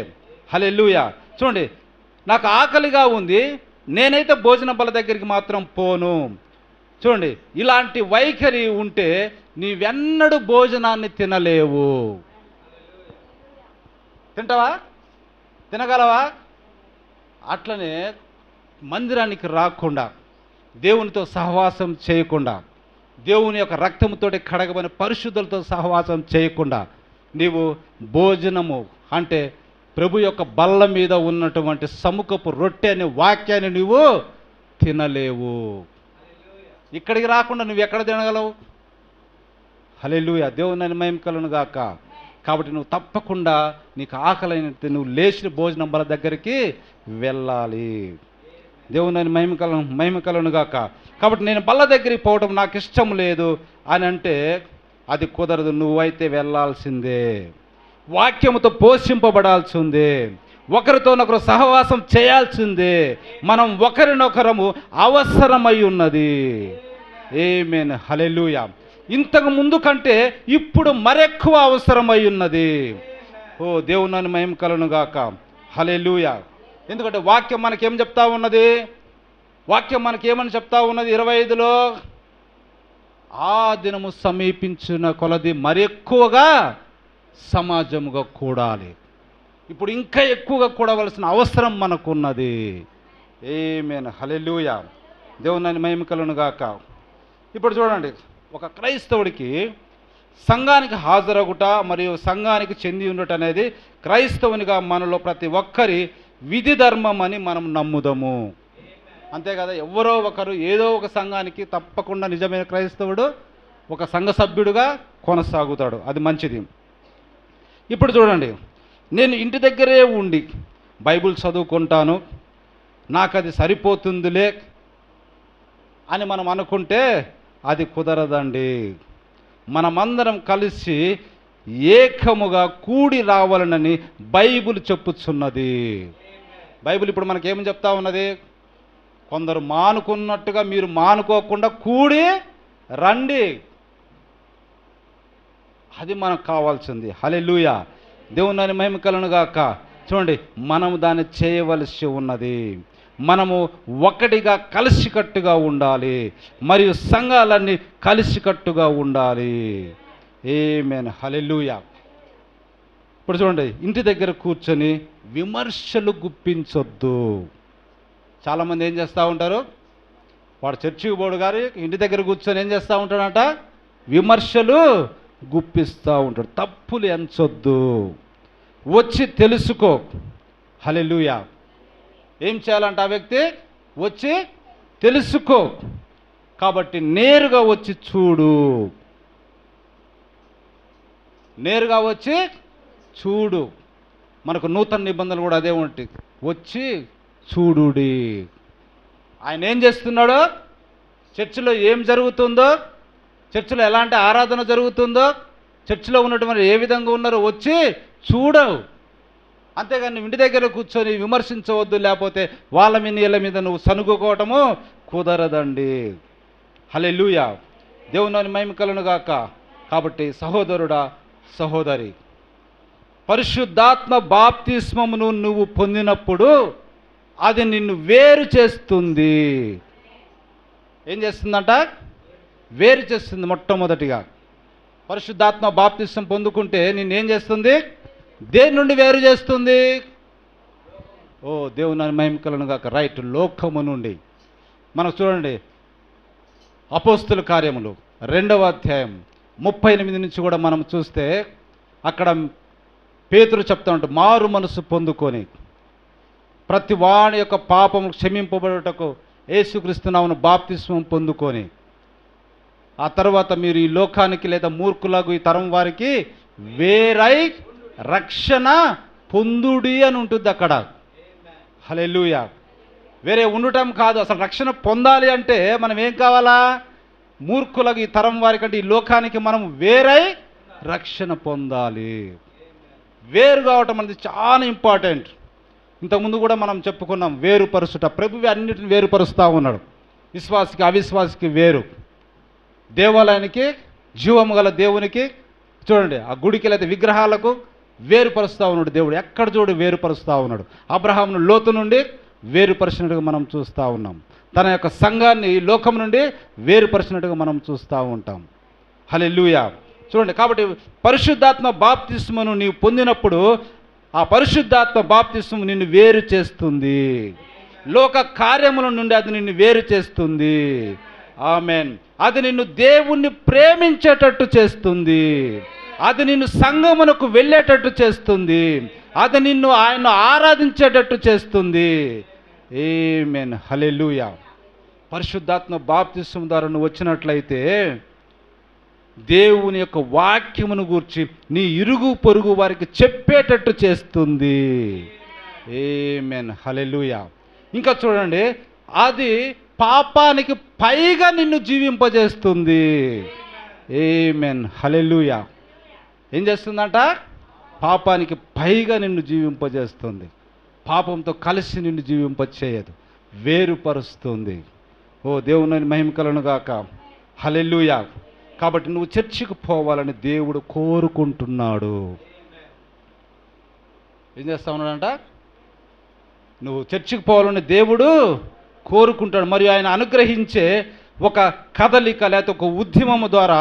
హల్లెలూయా. చూడండి, నాకు ఆకలిగా ఉంది, నేనైతే భోజనం బల్ల దగ్గరికి మాత్రం పోను. చూడండి, ఇలాంటి వైఖరి ఉంటే నీవెన్నడూ భోజనాన్ని తినలేవు. తింటావా? తినగలవా? అట్లనే మందిరానికి రాకుండా, దేవునితో సహవాసం చేయకుండా, దేవుని యొక్క రక్తంతో కడగబడిన పరిశుద్ధులతో సహవాసం చేయకుండా నీవు భోజనము అంటే ప్రభు యొక్క బల్ల మీద ఉన్నటువంటి సముఖపు రొట్టె అనే వాక్యాన్ని నువ్వు తినలేవు. ఇక్కడికి రాకుండా నువ్వు ఎక్కడ తినగలవు? హల్లెలూయా, దేవుని మహిమ కలుగును గాక. కాబట్టి నువ్వు తప్పకుండా నీకు ఆకలైనట్టు నువ్వు లేచిన భోజనం బల్ల దగ్గరికి వెళ్ళాలి. దేవుని మహిమ కలుగును గాక. కాబట్టి నేను బల్ల దగ్గరికి పోవడం నాకు ఇష్టం లేదు అని అంటే అది కుదరదు. నువ్వైతే వెళ్ళాల్సిందే, వాక్యముతో పోషింపబడాల్సిందే, ఒకరితోనొకరు సహవాసం చేయాల్సిందే. మనం ఒకరినొకరము అవసరమై ఉన్నది. ఆమేన్, హల్లెలూయా. ఇంతకు ముందు కంటే ఇప్పుడు మరెక్కువ అవసరమై ఉన్నది. ఓ దేవుని మహిమ కలుగును గాక. హల్లెలూయా. ఎందుకంటే వాక్యం మనకేం చెప్తా ఉన్నది? వాక్యం మనకేమని చెప్తా ఉన్నది? 25లో ఆ దినము సమీపించిన కొలది మరెక్కువగా సమాజముగా కూడాలి. ఇప్పుడు ఇంకా ఎక్కువగా కూడవలసిన అవసరం మనకున్నది. ఆమేన్, హల్లెలూయా, దేవుని మహిమ కలుగును గాక. ఇప్పుడు చూడండి, ఒక క్రైస్తవుడికి సంఘానికి హాజరగుట మరియు సంఘానికి చెంది ఉండటం అనేది క్రైస్తవునిగా మనలో ప్రతి ఒక్కరి విధి ధర్మం అని మనం నమ్ముదాము. అంతే కదా? ఎవరో ఒకరు ఏదో ఒక సంఘానికి తప్పకుండా నిజమైన క్రైస్తవుడు ఒక సంఘ సభ్యుడుగా కొనసాగుతాడు. అది మంచిది. ఇప్పుడు చూడండి, నేను ఇంటి దగ్గరే ఉండి బైబిల్ చదువుకుంటాను, నాకు అది సరిపోతుందిలే అని మనం అనుకుంటే అది కుదరదండి. మనమందరం కలిసి ఏకముగా కూడి రావాలనని బైబిల్ చెప్పుచున్నది. బైబిల్ ఇప్పుడు మనకేమని చెప్తా ఉన్నది? కొందరు మానుకున్నట్టుగా మీరు మానుకోకుండా కూడి రండి. అది మనకు కావాల్సింది. హల్లెలూయా, దేవుని మహిమ కలుగును గాక. చూడండి, మనము దాన్ని చేయవలసి ఉన్నది. మనము ఒకటిగా కలిసికట్టుగా ఉండాలి, మరియు సంఘాలన్నీ కలిసికట్టుగా ఉండాలి. ఆమేన్, హల్లెలూయా. ఇప్పుడు చూడండి, ఇంటి దగ్గర కూర్చొని విమర్శలు గుప్పించొద్దు. చాలామంది ఏం చేస్తూ ఉంటారు? వాడు చర్చికి పోడు గారు ఇంటి దగ్గర కూర్చొని ఏం చేస్తూ ఉంటాడంట? విమర్శలు గుప్పిస్తూ ఉంటాడు. తప్పులు ఎంచొద్దు, వచ్చి తెలుసుకో. హల్లెలూయా. ఏం చేయాలంట ఆ వ్యక్తి? వచ్చి తెలుసుకో. కాబట్టి నేరుగా వచ్చి చూడు, నేరుగా వచ్చి చూడు. మనకు నూతన నిబంధనలు కూడా అదే ఉంటాయి, వచ్చి చూడుడి. ఆయన ఏం చేస్తున్నాడో, చర్చిలో ఏం జరుగుతుందో, చర్చిలో ఎలాంటి ఆరాధన జరుగుతుందో, చర్చిలో ఉన్నటువంటి ఏ విధంగా ఉన్నారో వచ్చి చూడవు. అంతేగాని ఇంటి దగ్గర కూర్చొని విమర్శించవద్దు, లేకపోతే వాళ్ళ మీద వీళ్ళ మీద నువ్వు సనుగుకోవటము కుదరదండి. హల్లెలూయా, దేవుని మహిమ కలుగును గాక. కాబట్టి సహోదరుడా, సహోదరి, పరిశుద్ధాత్మ బాప్తిస్మమును నువ్వు పొందినప్పుడు అది నిన్ను వేరు చేస్తుంది. ఏం చేస్తుందంట? వేరు చేస్తుంది. మొట్టమొదటిగా పరిశుద్ధాత్మ బాప్తిస్మం పొందుకుంటే నిన్నేం చేస్తుంది? దేని నుండి వేరు చేస్తుంది? ఓ దేవుని మహిమ కలుగును గాక. రైట్, లోకము నుండి. మనం చూడండి, అపోస్తుల కార్యములు 2వ అధ్యాయం 38 నుంచి కూడా మనం చూస్తే అక్కడ పేతురు చెప్తా ఉంటాడు, మారు మనసు పొందుకొని ప్రతి వాని యొక్క పాపము క్షమింపబడుటకు యేసుక్రీస్తు నామమున బాప్తిస్మం పొందుకొని ఆ తర్వాత మీరు ఈ లోకానికి లేదా మూర్ఖులకు ఈ తరం వారికి వేరై రక్షణ పొందుడి అని ఉంటుంది అక్కడ. హల్లెలూయా. వేరే ఉండటం కాదు, అసలు రక్షణ పొందాలి అంటే మనం ఏం కావాలా? మూర్ఖులకు ఈ తరం వారికంటే ఈ లోకానికి మనం వేరై రక్షణ పొందాలి. వేరు కావటం అనేది చాలా ఇంపార్టెంట్. ఇంతకుముందు కూడా మనం చెప్పుకున్నాం, వేరుపరుచుట. ప్రభువు అన్నిటిని వేరుపరుస్తూ ఉన్నాడు. విశ్వాసికి అవిశ్వాసికి వేరు, దేవాలయానికి జీవము గల దేవునికి, చూడండి ఆ గుడికి లేదా విగ్రహాలకు వేరుపరుస్తూ ఉన్నాడు దేవుడు. ఎక్కడ చూడు వేరుపరుస్తూ ఉన్నాడు. అబ్రహామును లోతు నుండి వేరుపరిచినట్టుగా మనం చూస్తూ ఉన్నాం. తన యొక్క సంఘాన్ని లోకం నుండి వేరుపరిచినట్టుగా మనం చూస్తూ ఉంటాం. హల్లెలూయా. చూడండి, కాబట్టి పరిశుద్ధాత్మ బాప్తిస్మను నీవు పొందినప్పుడు ఆ పరిశుద్ధాత్మ బాప్తిస్మం నిన్ను వేరు చేస్తుంది. లోక కార్యముల నుండి అది నిన్ను వేరు చేస్తుంది. ఆమేన్. అది నిన్ను దేవుణ్ణి ప్రేమించేటట్టు చేస్తుంది. అది నిన్ను సంఘమునకు వెళ్ళేటట్టు చేస్తుంది. అది నిన్ను ఆయన ఆరాధించేటట్టు చేస్తుంది. ఆమేన్, హల్లెలూయా. పరిశుద్ధాత్మ బాప్తిస్మం ద్వారా నువ్వు వచ్చినట్లయితే దేవుని యొక్క వాక్యమును గూర్చి నీ ఇరుగు పొరుగు వారికి చెప్పేటట్టు చేస్తుంది. ఆమేన్, హల్లెలూయా. ఇంకా చూడండి, అది పాపానికి పైగా నిన్ను జీవింపజేస్తుంది. ఆమేన్, హల్లెలూయా. ఏం చేస్తుందంట? పాపానికి పైగా నిన్ను జీవింపజేస్తుంది. పాపంతో కలిసి నిన్ను జీవింపచేయదు, వేరుపరుస్తుంది. ఓ దేవుని మహిమ కలుగును గాక. హల్లెలూయా. కాబట్టి నువ్వు చర్చికి పోవాలని దేవుడు కోరుకుంటున్నాడు. ఏం చేస్తా ఉన్నాడంట? నువ్వు చర్చికి పోవాలని దేవుడు కోరుకుంటాడు. మరియు ఆయన అనుగ్రహించే ఒక కదలిక లేకపోతే ఒక ఉద్యమము ద్వారా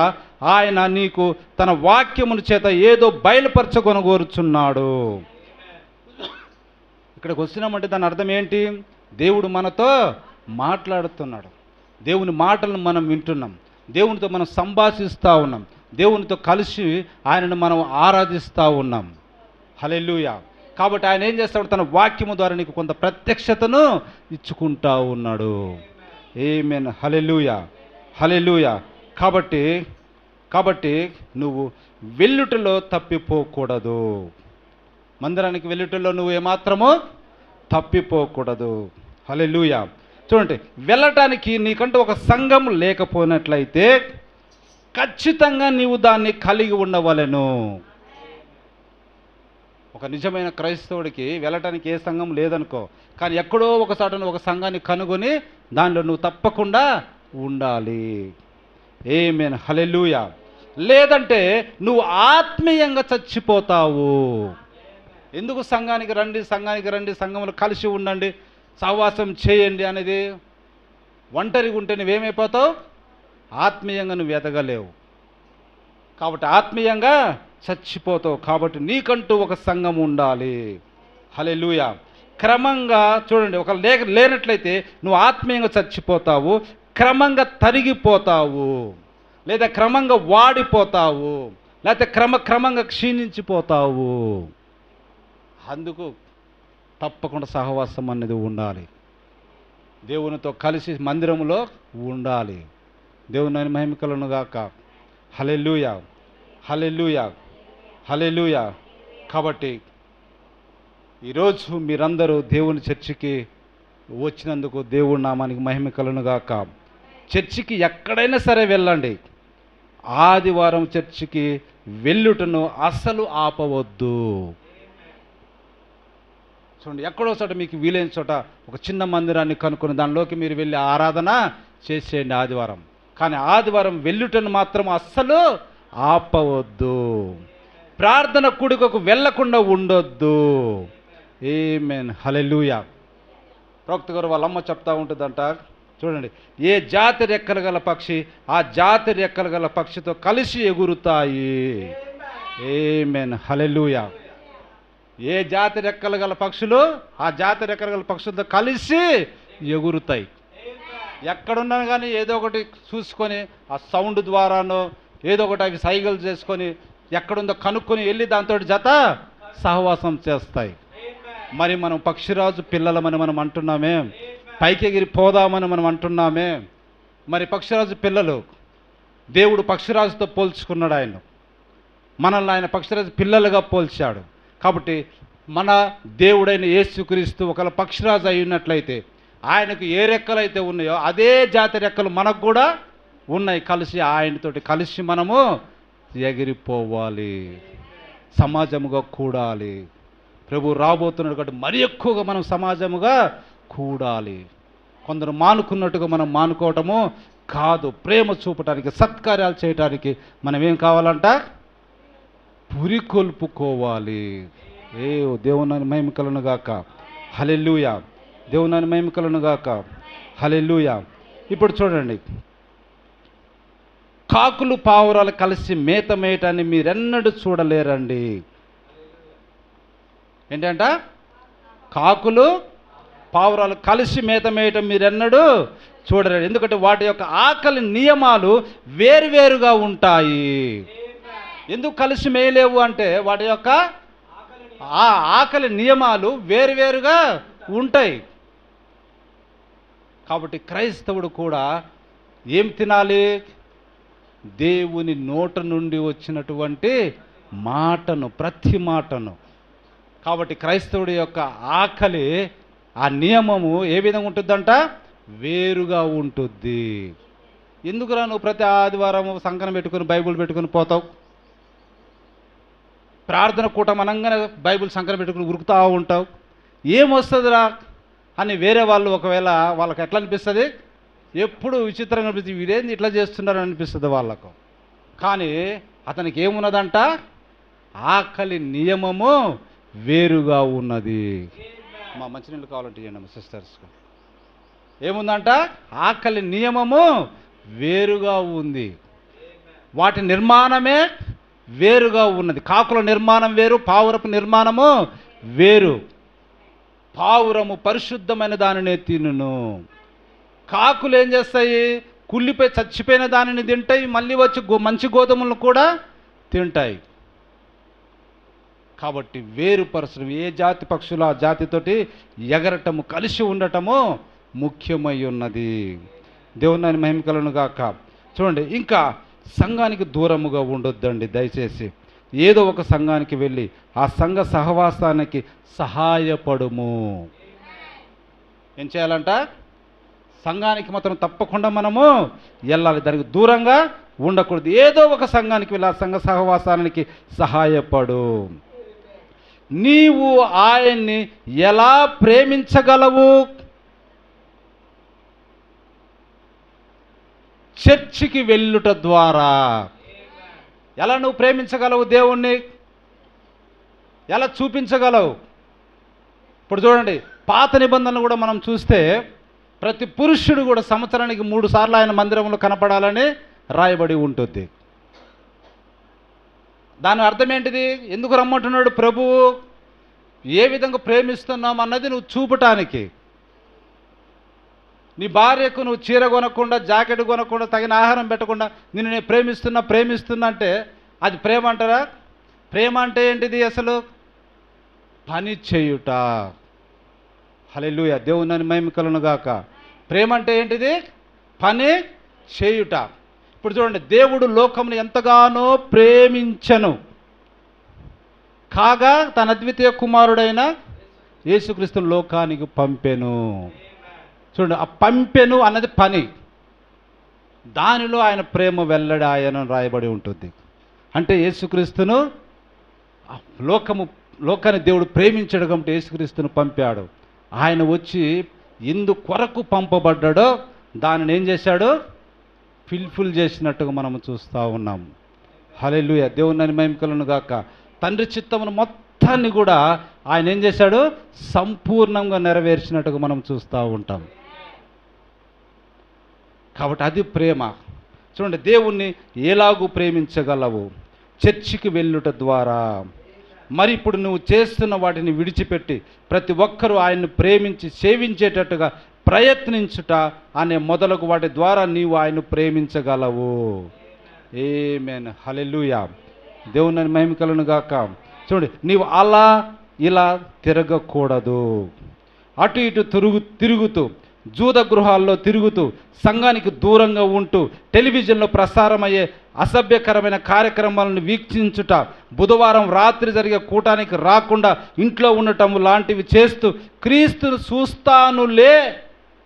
ఆయన నీకు తన వాక్యమును చేత ఏదో బయలుపరచకొని కోరుచున్నాడు. ఇక్కడికి వచ్చినామంటే దాని అర్థం ఏంటి? దేవుడు మనతో మాట్లాడుతున్నాడు. దేవుని మాటలను మనం వింటున్నాం, దేవునితో మనం సంభాషిస్తూ ఉన్నాం, దేవునితో కలిసి ఆయనను మనం ఆరాధిస్తూ ఉన్నాం. హల్లెలూయా. కాబట్టి ఆయన ఏం చేస్తాడు? తన వాక్యము ద్వారా నీకు కొంత ప్రత్యక్షతను ఇచ్చుకుంటా ఉన్నాడు. ఆమేన్, హల్లెలూయా, హల్లెలూయా. కాబట్టి కాబట్టి నువ్వు వెల్లుటలో తప్పిపోకూడదు. మందిరానికి వెల్లుటలో నువ్వు ఏమాత్రమో తప్పిపోకూడదు. హల్లెలూయా. చూడండి, వెళ్ళటానికి నీకంటూ ఒక సంఘం లేకపోయినట్లయితే ఖచ్చితంగా నీవు దాన్ని కలిగి ఉండవలెను. ఒక నిజమైన క్రైస్తవుడికి వెళ్ళటానికి ఏ సంఘం లేదనుకో, కానీ ఎక్కడో ఒకసారి ఒక సంఘాన్ని కనుగొని దానిలో నువ్వు తప్పకుండా ఉండాలి. ఆమేన్, హల్లెలూయా. లేదంటే నువ్వు ఆత్మీయంగా చచ్చిపోతావు. ఎందుకు సంఘానికి రండి, సంఘానికి రండి, సంఘంలో కలిసి ఉండండి, సహవాసం చేయండి అనేది? ఒంటరిగా ఉంటే నువ్వేమైపోతావు? ఆత్మీయంగా నువ్వు ఎదగలేవు. కాబట్టి ఆత్మీయంగా చచ్చిపోతావు. కాబట్టి నీకంటూ ఒక సంఘం ఉండాలి. హల్లెలూయా. క్రమంగా చూడండి, ఒక లేనట్లయితే నువ్వు ఆత్మీయంగా చచ్చిపోతావు, క్రమంగా తరిగిపోతావు, లేదా క్రమంగా వాడిపోతావు, లేకపోతే క్రమంగా క్షీణించిపోతావు. అందుకు తప్పకుండా సహవాసం అనేది ఉండాలి. దేవునితో కలిసి మందిరంలో ఉండాలి. దేవుని మహిమ కలుగును గాక. హల్లెలూయా, హల్లెలూయా, హల్లెలూయా. కాబట్టి ఈరోజు మీరందరూ దేవుని చర్చికి వచ్చినందుకు దేవుడి నామానికి మహిమ కలుగును గాక. చర్చికి ఎక్కడైనా సరే వెళ్ళండి, ఆదివారం చర్చికి వెళ్ళుటను అసలు ఆపవద్దు. చూడండి, ఎక్కడో చోట మీకు వీలైన చోట ఒక చిన్న మందిరాన్ని కనుక్కొని దానిలోకి మీరు వెళ్ళి ఆరాధన చేసేయండి ఆదివారం. కానీ ఆదివారం వెళ్ళుటను మాత్రం అస్సలు ఆపవద్దు. ప్రార్థన కూడికకు వెళ్ళకుండా ఉండొద్దు. ఆమేన్, హల్లెలూయా. ప్రవక్త గారు వాళ్ళ అమ్మ చెప్తా ఉంటుందంట, చూడండి, ఏ జాతి రెక్కలు గల పక్షి ఆ జాతి రెక్కలు గల పక్షితో కలిసి ఎగురుతాయి. ఆమేన్, హల్లెలూయా. ఏ జాతి రెక్కలు గల పక్షులు ఆ జాతి రెక్కలు గల పక్షులతో కలిసి ఎగురుతాయి. ఎక్కడున్నా కానీ ఏదో ఒకటి చూసుకొని ఆ సౌండ్ ద్వారానో ఏదో ఒకటి అవి సైగలు చేసుకొని ఎక్కడుందో కనుక్కొని వెళ్ళి దాంతో జత సహవాసం చేస్తాయి. మరి మనం పక్షిరాజు పిల్లలమని మనం అంటున్నామే, పైకి ఎగిరి పోదామని మనం అంటున్నామే. మరి పక్షిరాజు పిల్లలు, దేవుడు పక్షిరాజుతో పోల్చుకున్నాడు. మనల్ని ఆయన పక్షిరాజు పిల్లలుగా పోల్చాడు. కాబట్టి మన దేవుడైన యేసుక్రీస్తు ఒకవేళ పక్షిరాజు అయి ఉన్నట్లయితే ఆయనకు ఏ రెక్కలు అయితే ఉన్నాయో అదే జాతి రెక్కలు మనకు కూడా ఉన్నాయి. కలిసి ఆయనతోటి కలిసి మనము ఎగిరిపోవాలి, సమాజముగా కూడాలి. ప్రభు రాబోతున్నాడు కాబట్టి మరి ఎక్కువగా మనం సమాజముగా కూడాలి. కొందరు మానుకున్నట్టుగా మనం మానుకోవటము కాదు. ప్రేమ చూపటానికి, సత్కార్యాలు చేయటానికి మనం ఏం కావాలంట? పురికొల్పుకోవాలి. దేవుని మహిమ కలుగును గాక. హల్లెలూయా. దేవుని మహిమ కలుగును గాక. హల్లెలూయా. ఇప్పుడు చూడండి, కాకులు పావురాలు కలిసి మేత మేయటాన్ని మీరెన్నడూ చూడలేరండి. ఏంటంట? కాకులు పావురాలు కలిసి మేత మేయటం మీరెన్నడూ చూడలేరు. ఎందుకంటే వాటి యొక్క ఆకలి నియమాలు వేరువేరుగా ఉంటాయి. ఎందుకు కలిసి మేయలేవు అంటే వాటి యొక్క ఆకలి నియమాలు వేరువేరుగా ఉంటాయి. కాబట్టి క్రైస్తవుడు కూడా ఏం తినాలి? దేవుని నోట నుండి వచ్చినటువంటి మాటను, ప్రతి మాటను. కాబట్టి క్రైస్తవుడి యొక్క ఆకలి, ఆ నియమము ఏ విధంగా ఉంటుందంట? వేరుగా ఉంటుంది. ఎందుకురా నువ్వు ప్రతి ఆదివారం సంకనం పెట్టుకుని బైబిల్ పెట్టుకుని పోతావు? ప్రార్థన కూటం అనగానే బైబిల్ సంకనం పెట్టుకుని ఉరుకుతూ ఉంటావు. ఏమొస్తుందిరా అని వేరే వాళ్ళు ఒకవేళ వాళ్ళకి ఎట్లా అనిపిస్తుంది? ఎప్పుడు విచిత్రంగా అనిపిస్తుంది, వీడేంది ఇట్లా చేస్తున్నారని అనిపిస్తుంది వాళ్ళకు. కానీ అతనికి ఏమున్నదంట? ఆకలి నియమము వేరుగా ఉన్నది. మా మంచినీళ్ళు కావాలంటే ఇవ్వండి మా సిస్టర్స్కు. ఏముందంట? ఆకలి నియమము వేరుగా ఉంది. వాటి నిర్మాణమే వేరుగా ఉన్నది. కాకుల నిర్మాణం వేరు, పావురపు నిర్మాణము వేరు. పావురము పరిశుద్ధమైన దానినే తినును. కాకులు ఏం చేస్తాయి? కుళ్ళిపోయి చచ్చిపోయిన దానిని తింటాయి, మళ్ళీ వచ్చి మంచి గోధుమలను కూడా తింటాయి. కాబట్టి వేరుపరచడం, ఏ జాతి పక్షులు ఆ జాతితోటి ఎగరటము, కలిసి ఉండటము ముఖ్యమై ఉన్నది. దేవుని మహిమ కలుగును గాక. చూడండి, ఇంకా సంఘానికి దూరముగా ఉండొద్దండి దయచేసి. ఏదో ఒక సంఘానికి వెళ్ళి ఆ సంఘ సహవాసానికి సహాయపడుము. ఏం చేయాలంట? సంఘానికి మాత్రం తప్పకుండా మనము వెళ్ళాలి, దానికి దూరంగా ఉండకూడదు. ఏదో ఒక సంఘానికి వెళ్ళి ఆ సంఘ సహవాసానికి సహాయపడు. నీవు ఆయన్ని ఎలా ప్రేమించగలవు? చర్చికి వెళ్ళుట ద్వారా. ఎలా నువ్వు ప్రేమించగలవు దేవుణ్ణి? ఎలా చూపించగలవు? ఇప్పుడు చూడండి, పాత నిబంధనలు కూడా మనం చూస్తే ప్రతి పురుషుడు కూడా సంవత్సరానికి 3 సార్లు ఆయన మందిరంలో కనపడాలని రాయబడి ఉంటుంది. దాని అర్థం ఏంటిది? ఎందుకు రమ్మంటున్నాడు ప్రభువు? ఏ విధంగా ప్రేమిస్తున్నాం అన్నది నువ్వు చూపటానికి. నీ భార్యకు నువ్వు చీర కొనకుండా, జాకెట్ కొనకుండా, తగిన ఆహారం పెట్టకుండా నిన్ను నేను ప్రేమిస్తున్నా అంటే అది ప్రేమ అంటారా? ప్రేమ అంటే ఏంటిది అసలు? పని చేయుట. హల్లెలూయా, దేవుని మహిమ కలుగును గాక. ప్రేమ అంటే ఏంటిది? పని చేయుట. ఇప్పుడు చూడండి, దేవుడు లోకమును ఎంతగానో ప్రేమించెను, కాగా తన అద్వితీయ కుమారుడైన యేసుక్రీస్తును లోకానికి పంపెను. చూడండి, ఆ పంపెను అన్నది పని, దానిలో ఆయన ప్రేమ వెల్లడాయను రాయబడి ఉంటుంది. అంటే యేసుక్రీస్తును లోకాన్ని దేవుడు ప్రేమించాడు కాబట్టి యేసుక్రీస్తును పంపాడు. ఆయన వచ్చి ఎందు కొరకు పంపబడ్డాడో దానిని ఏం చేశాడు? ఫుల్ఫిల్ చేసినట్టుగా మనం చూస్తూ ఉన్నాం. హల్లెలూయా, దేవుని మహిమ కలుగును గాక. తండ్రి చిత్తమును మొత్తాన్ని కూడా ఆయన ఏం చేశాడు? సంపూర్ణంగా నెరవేర్చినట్టుగా మనం చూస్తూ ఉంటాం. కాబట్టి అది ప్రేమ. చూడండి, దేవుణ్ణి ఎలాగూ ప్రేమించగలవు? చర్చికి వెళ్ళుట ద్వారా. మరి ఇప్పుడు నువ్వు చేస్తున్న వాటిని విడిచిపెట్టి ప్రతి ఒక్కరూ ఆయన్ని ప్రేమించి సేవించేటట్టుగా ప్రయత్నించుట అనే మొదలగు వాటి ద్వారా నీవు ఆయన్ను ప్రేమించగలవు. ఆమేన్, హల్లెలూయా, దేవుని మహిమ కలుగును గాక. చూడండి, నీవు అలా ఇలా తిరగకూడదు. అటు ఇటు తిరుగుతూ, జూద గృహాల్లో తిరుగుతూ, సంఘానికి దూరంగా ఉంటూ, టెలివిజన్లో ప్రసారమయ్యే అసభ్యకరమైన కార్యక్రమాలను వీక్షించుట, బుధవారం రాత్రి జరిగే కూటానికి రాకుండా ఇంట్లో ఉండటం లాంటివి చేస్తూ క్రీస్తును చూస్తానులే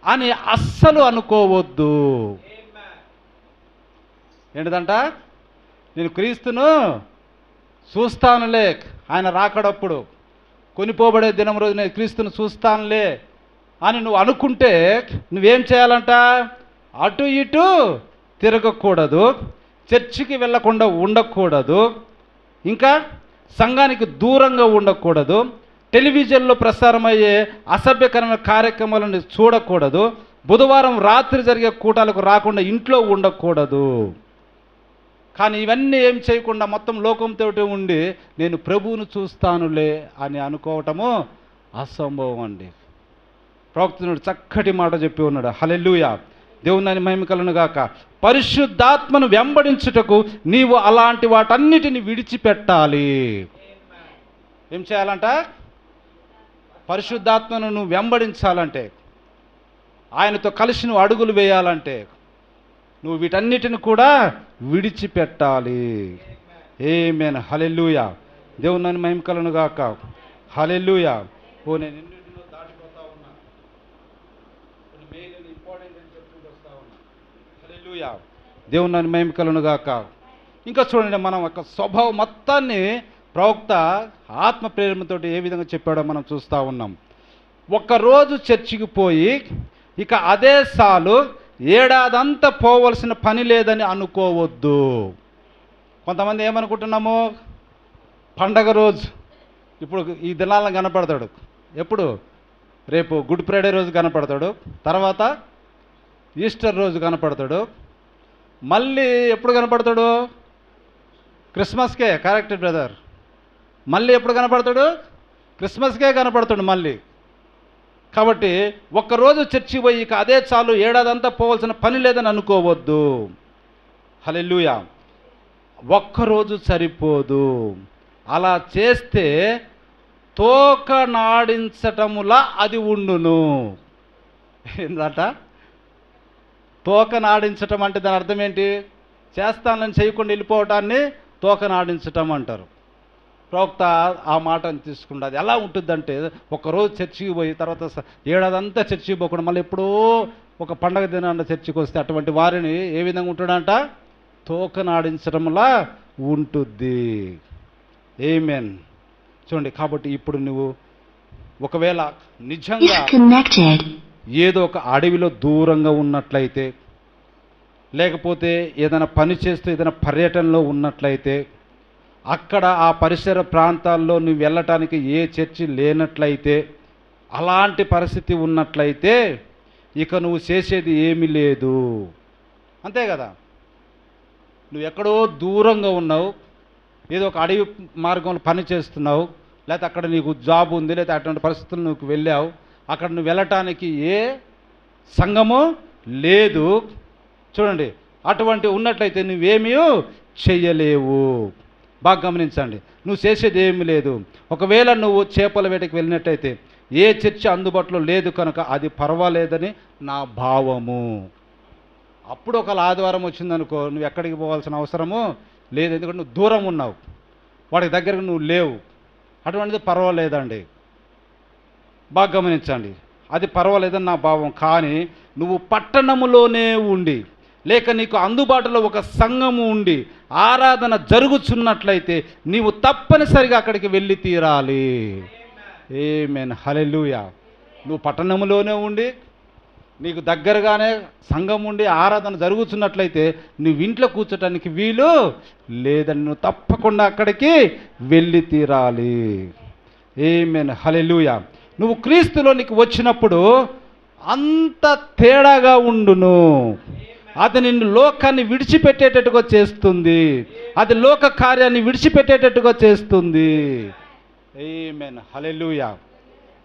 అని అస్సలు అనుకోవద్దు. ఏంటిదంట? నేను క్రీస్తును చూస్తానులే, ఆయన రాకడప్పుడు కొనిపోబడే దినం రోజు నేను క్రీస్తును చూస్తానులే అని నువ్వు అనుకుంటే నువ్వేం చేయాలంట? అటు ఇటు తిరగకూడదు, చర్చికి వెళ్ళకుండా ఉండకూడదు, ఇంకా సంఘానికి దూరంగా ఉండకూడదు, టెలివిజన్లో ప్రసారమయ్యే అసభ్యకరమైన కార్యక్రమాలను చూడకూడదు, బుధవారం రాత్రి జరిగే కూటాలకు రాకుండా ఇంట్లో ఉండకూడదు. కానీ ఇవన్నీ ఏం చేయకుండా మొత్తం లోకంతో ఉండి నేను ప్రభువును చూస్తానులే అని అనుకోవటము అసంభవం అండి. ప్రవక్తనుడు చక్కటి మాట చెప్పి ఉన్నాడు. హల్లెలూయా, దేవుని మహిమ కలుగును గాక. పరిశుద్ధాత్మను వెంబడించుటకు నీవు అలాంటి వాటన్నిటిని విడిచిపెట్టాలి. ఏం చేయాలంట? పరిశుద్ధాత్మను నువ్వు వెంబడించాలంటే, ఆయనతో కలిసి నువ్వు అడుగులు వేయాలంటే నువ్వు వీటన్నిటిని కూడా విడిచిపెట్టాలి. ఆమేన్, హల్లెలూయా, దేవుని మహిమ కలుగును గాక. హల్లెలూయా. నేను ఎన్నిటినో దాటిపోతా ఉన్నా, కొన్ని మెయిన్ ఇంపార్టెంట్ అని చెప్పుకుంటూ వస్తా ఉన్నా. హల్లెలూయా, దేవుని మహిమ కలుగును గాక. ఇంకా చూడండి, మనం ఒక స్వభావం మొత్తాన్ని ప్రవక్త ఆత్మ ప్రేరణతో ఏ విధంగా చెప్పాడో మనం చూస్తూ ఉన్నాం. ఒక్కరోజు చర్చికి పోయి ఇక అదే సాలు ఏడాదంతా పోవలసిన పని లేదని అనుకోవద్దు. కొంతమంది ఏమనుకుంటున్నాము? పండగ రోజు, ఇప్పుడు ఈ దినాలను కనపడతాడు, ఎప్పుడు? రేపు గుడ్ ఫ్రైడే రోజు కనపడతాడు, తర్వాత ఈస్టర్ రోజు కనపడతాడు, మళ్ళీ ఎప్పుడు కనపడతాడు? క్రిస్మస్కే. Correct brother. మళ్ళీ ఎప్పుడు కనపడతాడు? క్రిస్మస్కే కనపడతాడు మళ్ళీ. కాబట్టి ఒక్కరోజు చర్చి పోయి ఇక అదే చాలు, ఏడాదంతా పోవాల్సిన పని లేదని అనుకోవద్దు. హల్లెలూయా, ఒక్కరోజు సరిపోదు. అలా చేస్తే తోక నాడించటములా అది ఉండును. ఏంటంట? తోక నాడించటం అంటే దాని అర్థం ఏంటి? చేస్తానని చేయకుండా వెళ్ళిపోవటాన్ని తోకనాడించటం అంటారు. ప్రవక్త ఆ మాటను తీసుకుంటే అది ఎలా ఉంటుందంటే, ఒకరోజు చర్చికి పోయి తర్వాత ఏడాదంతా చర్చికి పోకుండా మళ్ళీ ఎప్పుడో ఒక పండగ దినాన్న చర్చికి వస్తే అటువంటి వారిని ఏ విధంగా ఉంటాడంట? తోకనాడించడంలా ఉంటుంది. ఆమేన్. చూడండి, కాబట్టి ఇప్పుడు నువ్వు ఒకవేళ నిజంగా ఏదో ఒక అడవిలో దూరంగా ఉన్నట్లయితే, లేకపోతే ఏదైనా పని చేస్తూ ఏదైనా పర్యటనలో ఉన్నట్లయితే, అక్కడ ఆ పరిసర ప్రాంతాల్లో నువ్వు వెళ్ళటానికి ఏ చర్చి లేనట్లయితే, అలాంటి పరిస్థితి ఉన్నట్లయితే ఇక నువ్వు చేసేది ఏమీ లేదు. అంతే కదా. నువ్వు ఎక్కడో దూరంగా ఉన్నావు, ఏదో ఒక అడవి మార్గంలో పని చేస్తున్నావు, లేకపోతే అక్కడ నీకు జాబ్ ఉంది, లేకపోతే అటువంటి పరిస్థితులు నువ్వు వెళ్ళావు, అక్కడ నువ్వు వెళ్ళటానికి ఏ సంఘము లేదు. చూడండి, అటువంటి ఉన్నట్లయితే నువ్వేమీ చెయ్యలేవు. బాగా గమనించండి, నువ్వు చేసేది ఏమీ లేదు. ఒకవేళ నువ్వు చేపల వేటకి వెళ్ళినట్టయితే ఏ చర్చ అందుబాటులో లేదు కనుక అది పర్వాలేదని నా భావము. అప్పుడు ఒక ఆదివారం వచ్చిందనుకో, నువ్వు ఎక్కడికి పోవాల్సిన అవసరము లేదు, ఎందుకంటే నువ్వు దూరం ఉన్నావు, వాడికి దగ్గరకు నువ్వు లేవు. అటువంటిది పర్వాలేదండి. బాగా గమనించండి, అది పర్వాలేదని నా భావం. కానీ నువ్వు పట్టణములోనే ఉండి, లేక నీకు అందుబాటులో ఒక సంఘము ఉండి ఆరాధన జరుగుతున్నట్లయితే నీవు తప్పనిసరిగా అక్కడికి వెళ్ళి తీరాలి. ఆమేన్, హల్లెలూయా. నువ్వు పట్టణంలోనే ఉండి నీకు దగ్గరగానే సంఘం ఉండి ఆరాధన జరుగుతున్నట్లయితే నువ్వు ఇంట్లో కూర్చోటానికి వీలు లేదని, నువ్వు తప్పకుండా అక్కడికి వెళ్ళి తీరాలి. ఆమేన్, హల్లెలూయా. నువ్వు క్రీస్తులోనికి వచ్చినప్పుడు అంత తేడాగా ఉండును. అది నిన్ను లోకాన్ని విడిచిపెట్టేటట్టుగా చేస్తుంది, అది లోక కార్యాన్ని విడిచిపెట్టేటట్టుగా చేస్తుంది. ఆమేన్, హల్లెలూయా.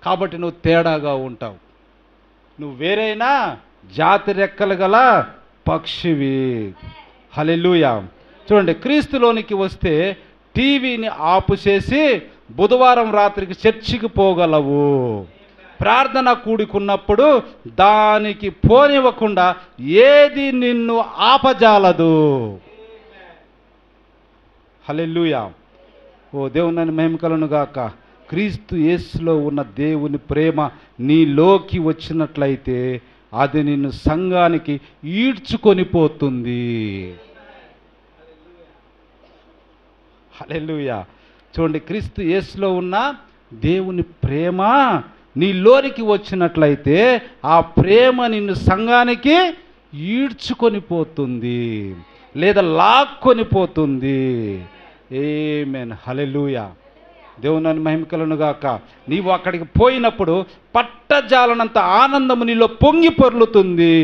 కాబట్టి నువ్వు తేడాగా ఉంటావు. నువ్వు వేరైనా జాతి రెక్కలు గల పక్షివి. హల్లెలూయా. చూడండి, క్రీస్తులోనికి వస్తే టీవీని ఆపు చేసి బుధవారం రాత్రికి చర్చికి పోగలవు. ప్రార్థన కూడుకున్నప్పుడు దానికి పోనివ్వకుండా ఏది నిన్ను ఆపజాలదు. హల్లెలూయా. ఓ దేవుని మహిమ కలుగును గాక. క్రీస్తు యేసులో ఉన్న దేవుని ప్రేమ నీలోకి వచ్చినట్లయితే అది నిన్ను సంఘానికి ఈడ్చుకొని పోతుంది. హల్లెలూయా. చూడండి, క్రీస్తు యేసులో ఉన్న దేవుని ప్రేమ నీలోనికి వచ్చినట్లయితే ఆ ప్రేమ నిన్ను సంఘానికి ఈడ్చుకొని పోతుంది, లేదా లాక్కొని పోతుంది. ఆమేన్, హల్లెలూయా. దేవుని మహిమ కలుగును గాక. నీవు అక్కడికి పోయినప్పుడు పట్టజాలనంత ఆనందము నీలో పొంగి పొర్లుతుంది.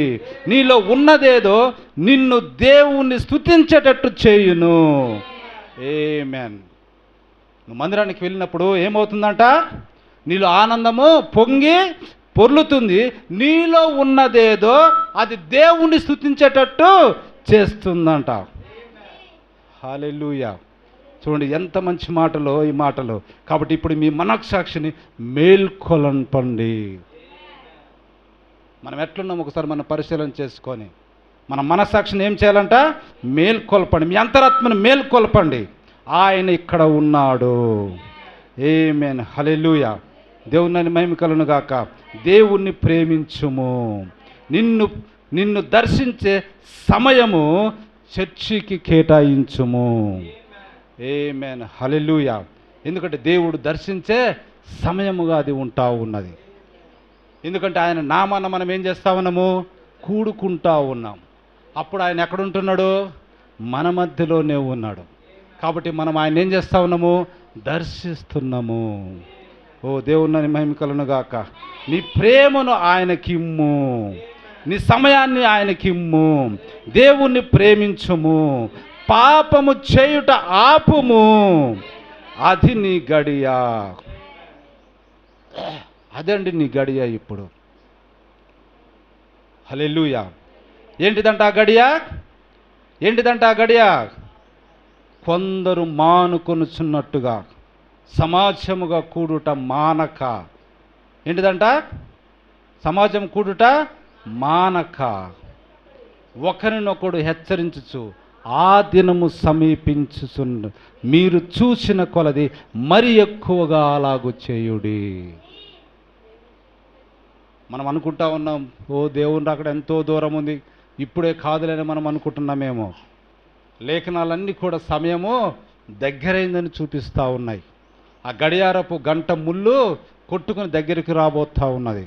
నీలో ఉన్నదేదో నిన్ను దేవుణ్ణి స్తుతించేటట్టు చేయును. ఆమేన్. నువ్వు మందిరానికి వెళ్ళినప్పుడు ఏమవుతుందంట? నీలో ఆనందము పొంగి పొర్లుతుంది. నీలో ఉన్నదేదో అది దేవుణ్ణి స్తుతించేటట్టు చేస్తుందంట. హల్లెలూయా. చూడండి, ఎంత మంచి మాటలో ఈ మాటలు. కాబట్టి ఇప్పుడు మీ మనస్సాక్షిని మేల్కొల్పండి. మనం ఎట్లున్నాం ఒకసారి మనం పరిశీలన చేసుకొని మన మనస్సాక్షిని ఏం చేయాలంట? మేల్కొల్పండి. మీ అంతరాత్మను మేల్కొల్పండి. ఆయన ఇక్కడ ఉన్నాడు. ఆమేన్, హల్లెలూయా. దేవుని మహిమ కలుగును గాక. దేవుణ్ణి ప్రేమించుము. నిన్ను దర్శించే సమయము చర్చికి కేటాయించుము. ఆమేన్, హల్లెలూయా. ఎందుకంటే దేవుడు దర్శించే సమయముగా అది ఉంటా ఉన్నది. ఎందుకంటే ఆయన నామాన మనం ఏం చేస్తా ఉన్నాము? కూడుకుంటా ఉన్నాం. అప్పుడు ఆయన ఎక్కడుంటున్నాడు? మన మధ్యలోనే ఉన్నాడు. కాబట్టి మనం ఆయన ఏం చేస్తా ఉన్నాము? దర్శిస్తున్నాము. ఓ దేవుని మహిమ కలుగును గాక. నీ ప్రేమను ఆయనకిమ్ము, నీ సమయాన్ని ఆయనకిమ్ము. దేవుణ్ణి ప్రేమించుము. పాపము చేయుట ఆపుము. అది నీ గడియ. అదండి నీ గడియ ఇప్పుడు. హల్లెలూయా. ఏంటిదంట ఆ గడియ? ఏంటిదంట ఆ గడియ? కొందరు మానుకొనుచున్నట్టుగా సమాజముగా కూడుట మానక. ఏంటిదంట? సమాజం కూడుట మానక, ఒకరినొకడు హెచ్చరించుచు ఆ దినము సమీపించుచున్న మీరు చూసిన కొలది మరి ఎక్కువగా అలాగు చేయుడి. మనం అనుకుంటా ఉన్నాం, ఓ దేవుని అక్కడ ఎంతో దూరం ఉంది, ఇప్పుడే కాదులేని మనం అనుకుంటున్నామేమో. లేఖనాలన్నీ కూడా సమయము దగ్గరైందని చూపిస్తూ ఉన్నాయి. ఆ గడియారపు గంట ముళ్ళు కొట్టుకుని దగ్గరికి రాబోతూ ఉన్నది.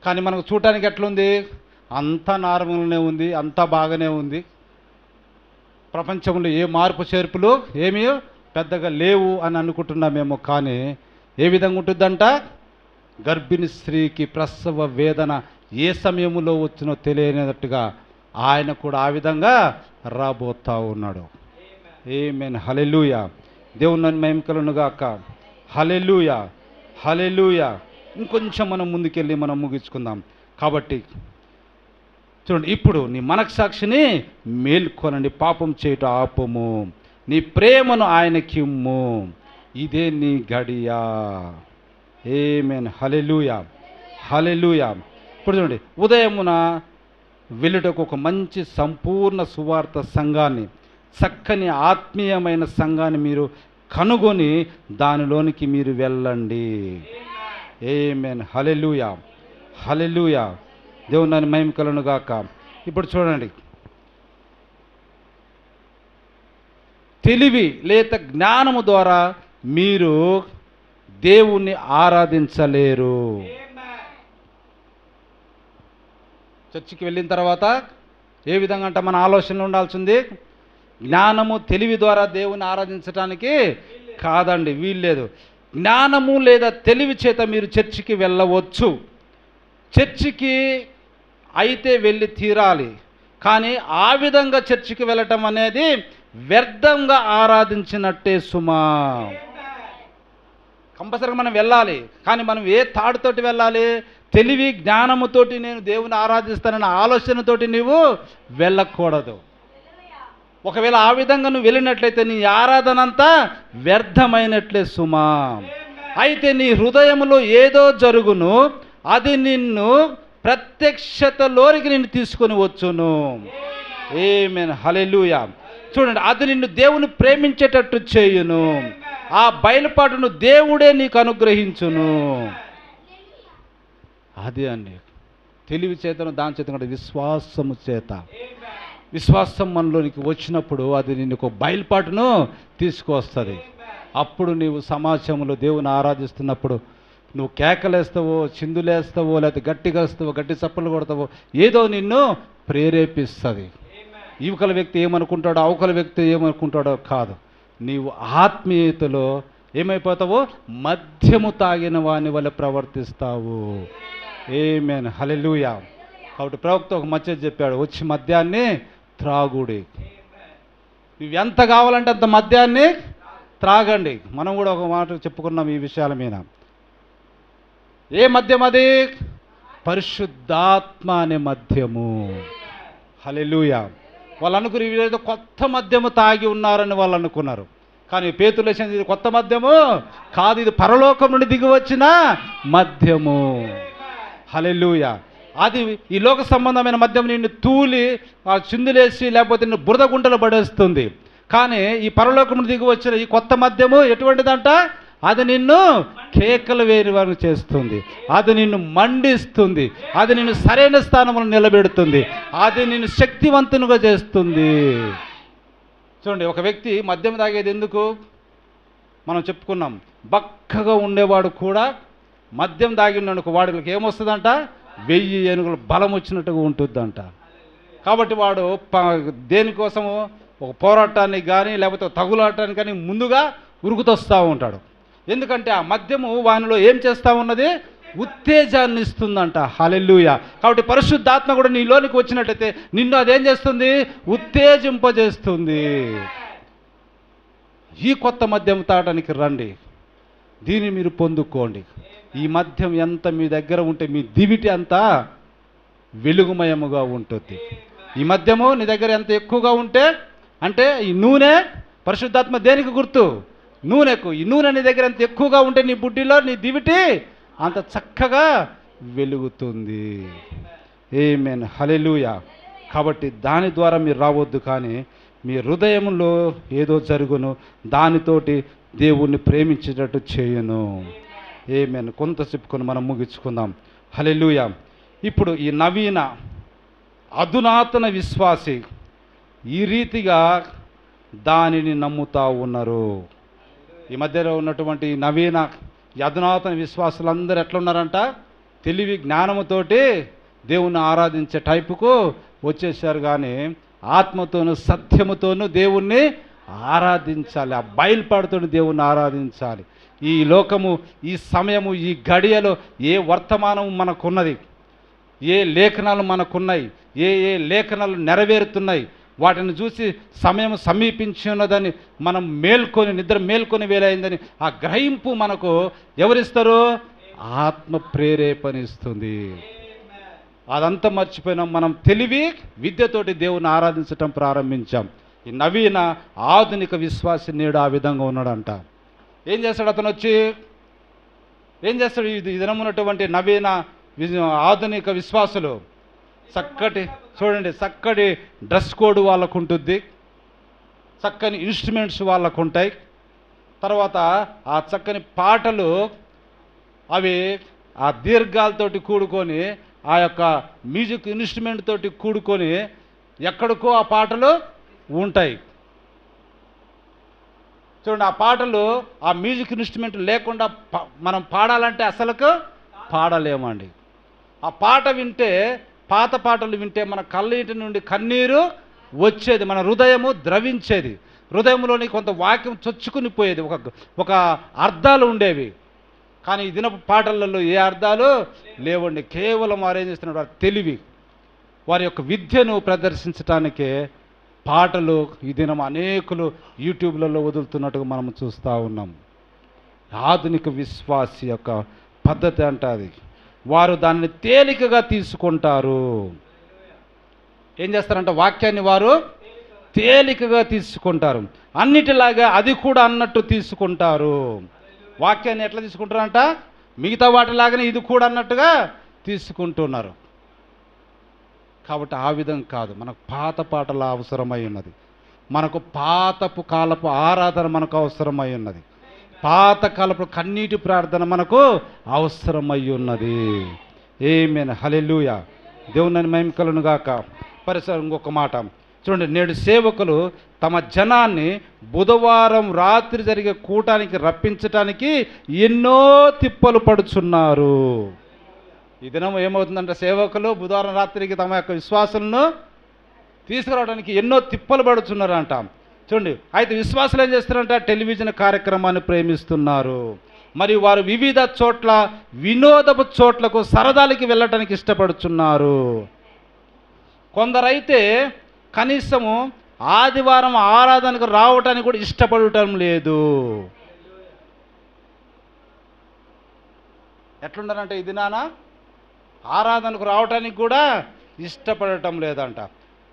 కానీ మనకు చూడటానికి ఎట్లుంది? అంతా నార్మల్గానే ఉంది, అంతా బాగానే ఉంది. ప్రపంచంలో ఏ మార్పు చేర్పులు ఏమీ పెద్దగా లేవు అని అనుకుంటున్నామేమో. కానీ ఏ విధంగా ఉంటుందంట? గర్భిణీ స్త్రీకి ప్రసవ వేదన ఏ సమయంలో వచ్చినో తెలియనట్టుగా ఆయన కూడా ఆ విధంగా రాబోతా ఉన్నాడు. ఆమేన్, హల్లెలూయా. దేవుని మహిమ కలుగును గాక. హల్లెలూయా, హల్లెలూయా. ఇంకొంచెం మనం ముందుకెళ్ళి మనం ముగించుకుందాం. కాబట్టి చూడండి, ఇప్పుడు నీ మనస్సాక్షిని మేల్కొనండి, పాపం చేయటం ఆపము, నీ ప్రేమను ఆయనకిమ్ము, ఇదే నీ గడియా. ఆమేన్, హల్లెలూయా, హల్లెలూయా. ఇప్పుడు చూడండి, ఉదయమున వెళ్ళుటకు ఒక మంచి సంపూర్ణ సువార్త సంఘాన్ని, చక్కని ఆత్మీయమైన సంఘాన్ని మీరు కనుగొని దానిలోనికి మీరు వెళ్ళండి. ఆమేన్, హల్లెలూయా, హల్లెలూయా. దేవుని మహిమ కలుగును గాక. ఇప్పుడు చూడండి, తెలివి లేదా జ్ఞానము ద్వారా మీరు దేవుణ్ణి ఆరాధించలేరు. చర్చికి వెళ్ళిన తర్వాత ఏ విధంగా అంటే మన ఆలోచనలు ఉండాల్సింది, జ్ఞానము తెలివి ద్వారా దేవుని ఆరాధించడానికి కాదండి, వీల్లేదు. జ్ఞానము లేదా తెలివి చేత మీరు చర్చికి వెళ్ళవచ్చు, చర్చికి అయితే వెళ్ళి తీరాలి. కానీ ఆ విధంగా చర్చికి వెళ్ళటం అనేది వ్యర్థంగా ఆరాధించినట్టే సుమా. కంపల్సరీగా మనం వెళ్ళాలి, కానీ మనం ఏ తాడుతోటి వెళ్ళాలి? తెలివి జ్ఞానముతోటి నేను దేవుని ఆరాధిస్తానన్న ఆలోచనతోటి నీవు వెళ్ళకూడదు. ఒకవేళ ఆ విధంగా నువ్వు వెళ్ళినట్లయితే నీ ఆరాధన అంతా వ్యర్థమైనట్లే సుమా. అయితే నీ హృదయంలో ఏదో జరుగును, అది నిన్ను ప్రత్యక్షతలోనికి నిన్ను తీసుకొని వచ్చును. ఆమేన్, హల్లెలూయా. చూడండి, అది నిన్ను దేవుని ప్రేమించేటట్టు చేయును. ఆ బయలుపాటును దేవుడే నీకు అనుగ్రహించును. అది అండి తెలివి చేతను, దాని చేత కూడా విశ్వాసము చేత. విశ్వాసం మనలోనికి వచ్చినప్పుడు అది నిన్ను ఒక బయలుపాటును తీసుకొస్తుంది. అప్పుడు నీవు సమాజంలో దేవుని ఆరాధిస్తున్నప్పుడు నువ్వు కేకలేస్తావో, చిందులేస్తావో, లేకపోతే గట్టిగా వస్తావో, గట్టి చప్పలు కొడతావో, ఏదో నిన్ను ప్రేరేపిస్తుంది. యువకుల వ్యక్తి ఏమనుకుంటాడో, అవకల వ్యక్తి ఏమనుకుంటాడో కాదు. నీవు ఆత్మీయతలో ఏమైపోతావో, మద్యము తాగిన వాని వల్ల ప్రవర్తిస్తావు. ఆమేన్, హల్లెలూయా. కాబట్టి ప్రవక్త ఒక మధ్య చెప్పాడు, వచ్చి మద్యాన్ని త్రాగుడి. నువ్వు ఎంత కావాలంటే అంత మద్యాన్ని త్రాగండి. మనం కూడా ఒక మాట చెప్పుకున్నాం ఈ విషయాల మీద. ఏ మద్యం అది? పరిశుద్ధాత్మ అనే మద్యము. హల్లెలూయా. వాళ్ళు అనుకుని వీళ్ళేదో కొత్త మద్యము తాగి ఉన్నారని వాళ్ళు అనుకున్నారు. కానీ పేతురు లేచింది, ఇది కొత్త మద్యము కాదు, ఇది పరలోకం నుండి దిగి వచ్చిన మద్యము. హల్లెలూయా. అది ఈ లోక సంబంధమైన మద్యం నిన్ను తూలి చిందులేసి లేకపోతే నిన్ను బురద గుంటలు పడేస్తుంది. కానీ ఈ పరలోకం నుండి దిగి వచ్చిన ఈ కొత్త మద్యము ఎటువంటిదంట? అది నిన్ను కేకలు వేరు వారు చేస్తుంది, అది నిన్ను మండిస్తుంది, అది నిన్ను సరైన స్థానంలో నిలబెడుతుంది, అది నిన్ను శక్తివంతునిగా చేస్తుంది. చూడండి, ఒక వ్యక్తి మద్యం తాగేది ఎందుకు? మనం చెప్పుకున్నాం, బక్కగా ఉండేవాడు కూడా మద్యం తాగినకు వాడికి ఏమొస్తుందంట? 1000 ఏనుగుల బలం వచ్చినట్టుగా ఉంటుందంట. కాబట్టి వాడు దేనికోసము, ఒక పోరాటానికి కానీ లేకపోతే తగులాటానికి కానీ ముందుగా ఉరుకుతొస్తూ ఉంటాడు. ఎందుకంటే ఆ మద్యము వానిలో ఏం చేస్తూ ఉన్నది? ఉత్తేజాన్ని ఇస్తుందంట. హల్లెలూయా. కాబట్టి పరిశుద్ధాత్మ కూడా నీలోనికి వచ్చినట్టయితే నిన్ను అదేం చేస్తుంది? ఉత్తేజింపజేస్తుంది. ఈ కొత్త మద్యం తాగడానికి రండి, దీన్ని మీరు పొందుకోండి. ఈ మద్యం ఎంత మీ దగ్గర ఉంటే మీ దివిటి అంతా వెలుగుమయముగా ఉంటుంది. ఈ మద్యము నీ దగ్గర ఎంత ఎక్కువగా ఉంటే, అంటే ఈ నూనె, పరిశుద్ధాత్మ దేనికి గుర్తు? నూనెకు. ఈ నూనె నీ దగ్గర ఎంత ఎక్కువగా ఉంటే నీ బుడ్డిలో నీ దివిటి అంత చక్కగా వెలుగుతుంది. ఆమేన్, హల్లెలూయా. కాబట్టి దాని ద్వారా మీరు రావద్దు, కానీ మీ హృదయంలో ఏదో జరుగును, దానితోటి దేవుణ్ణి ప్రేమించేటట్టు చేయును. ఏమేను కొంత చెప్పుకొని మనం ముగించుకుందాం. హల్లెలూయా. ఇప్పుడు ఈ నవీన అధునాతన విశ్వాసి ఈ రీతిగా దానిని నమ్ముతా ఉన్నారు. ఈ మధ్యలో ఉన్నటువంటి నవీన అధునాతన విశ్వాసులందరూ ఎట్లున్నారంట? తెలివి జ్ఞానముతోటి దేవుణ్ణి ఆరాధించే టైపుకు వచ్చేసారు. కానీ ఆత్మతోనూ సత్యముతోనూ దేవుణ్ణి ఆరాధించాలి. ఆ బయలుపాటుతో దేవుణ్ణి ఆరాధించాలి. ఈ లోకము, ఈ సమయము, ఈ గడియలో ఏ వర్తమానము మనకున్నది, ఏ లేఖనాలు మనకున్నాయి, ఏ లేఖనాలు నెరవేరుతున్నాయి, వాటిని చూసి సమయం సమీపించి ఉన్నదని మనం నిద్ర మేల్కొని వేలైందని ఆ గ్రహింపు మనకు ఎవరిస్తారు? ఆత్మ ప్రేరేపణిస్తుంది. అదంతా మర్చిపోయినాం. మనం తెలివి విద్యతోటి దేవుని ఆరాధించటం ప్రారంభించాం. ఈ నవీన ఆధునిక విశ్వాసి నేడు ఆ విధంగా ఉన్నాడంట. ఏం చేస్తాడు అతను వచ్చి? ఏం చేస్తాడు? ఈ దినమున్నటువంటి నవీన ఆధునిక విశ్వాసులు చక్కటి డ్రెస్ కోడ్ వాళ్ళకు ఉంటుంది, చక్కని ఇన్స్ట్రుమెంట్స్ వాళ్ళకు ఉంటాయి. తర్వాత ఆ చక్కని పాటలు అవి ఆ దీర్ఘాలతోటి కూడుకొని, ఆ యొక్క మ్యూజిక్ ఇన్స్ట్రుమెంట్ తోటి కూడుకొని ఎక్కడికో ఆ పాటలు ఉంటాయి. చూడండి, ఆ పాటలు ఆ మ్యూజిక్ ఇన్స్ట్రుమెంట్ లేకుండా మనం పాడాలంటే అసలుకు పాడలేమండి. ఆ పాట వింటే, పాత పాటలు వింటే మన కళ్ళీటి నుండి కన్నీరు వచ్చేది, మన హృదయము ద్రవించేది, హృదయంలోని కొంత వాక్యం చొచ్చుకుని పోయేది, ఒక అర్థాలు ఉండేవి. కానీ ఈ దినపు పాటలలో ఏ అర్థాలు లేవండి. కేవలం వారు ఏం చేస్తున్నారు? వారి తెలివి, వారి యొక్క విద్యను ప్రదర్శించడానికే పాటలు ఈ దినం అనేకులు యూట్యూబ్లలో వదులుతున్నట్టుగా మనం చూస్తూ ఉన్నాం. ఆధునిక విశ్వాసి యొక్క పద్ధతి అంటే అది. వారు దానిని తేలికగా తీసుకుంటారు. ఏం చేస్తారంటే వాక్యాన్ని వారు తేలికగా తీసుకుంటారు. అన్నిటిలాగా అది కూడా అన్నట్టు తీసుకుంటారు. వాక్యాన్ని ఎట్లా తీసుకుంటారంట? మిగతా వాటిలాగానే ఇది కూడా అన్నట్టుగా తీసుకుంటున్నారు. కాబట్టి ఆ విధంగా కాదు. మనకు పాత పాటల అవసరమై ఉన్నది, మనకు పాతపు కాలపు ఆరాధన మనకు అవసరమై ఉన్నది, పాత కాలపు కన్నీటి ప్రార్థన మనకు అవసరమై ఉన్నది. ఆమేన్. హల్లెలూయా. దేవుని మహిమ కలుగును గాక. పరిసరం ఇంకొక మాట చూడండి. నేడు సేవకులు తమ జనాన్ని బుధవారం రాత్రి జరిగే కూటానికి రప్పించటానికి ఎన్నో తిప్పలు పడుచున్నారు. ఈ దినం ఏమవుతుందంటే సేవకులు బుధవారం రాత్రికి తమ యొక్క విశ్వాసాలను తీసుకురావడానికి ఎన్నో తిప్పలు పడుచున్నారంట. చూడండి, అయితే విశ్వాసులు ఏం చేస్తారంట? టెలివిజన్ కార్యక్రమాన్ని ప్రేమిస్తున్నారు. మరి వారు వివిధ చోట్ల వినోదపు చోట్లకు సరదాలకి వెళ్ళటానికి ఇష్టపడుతున్నారు. కొందరైతే కనీసము ఆదివారం ఆరాధనకు రావటానికి కూడా ఇష్టపడటం లేదు. ఎట్లున్నారంటే ఇది నానా ఆరాధనకు రావటానికి కూడా ఇష్టపడటం లేదంట.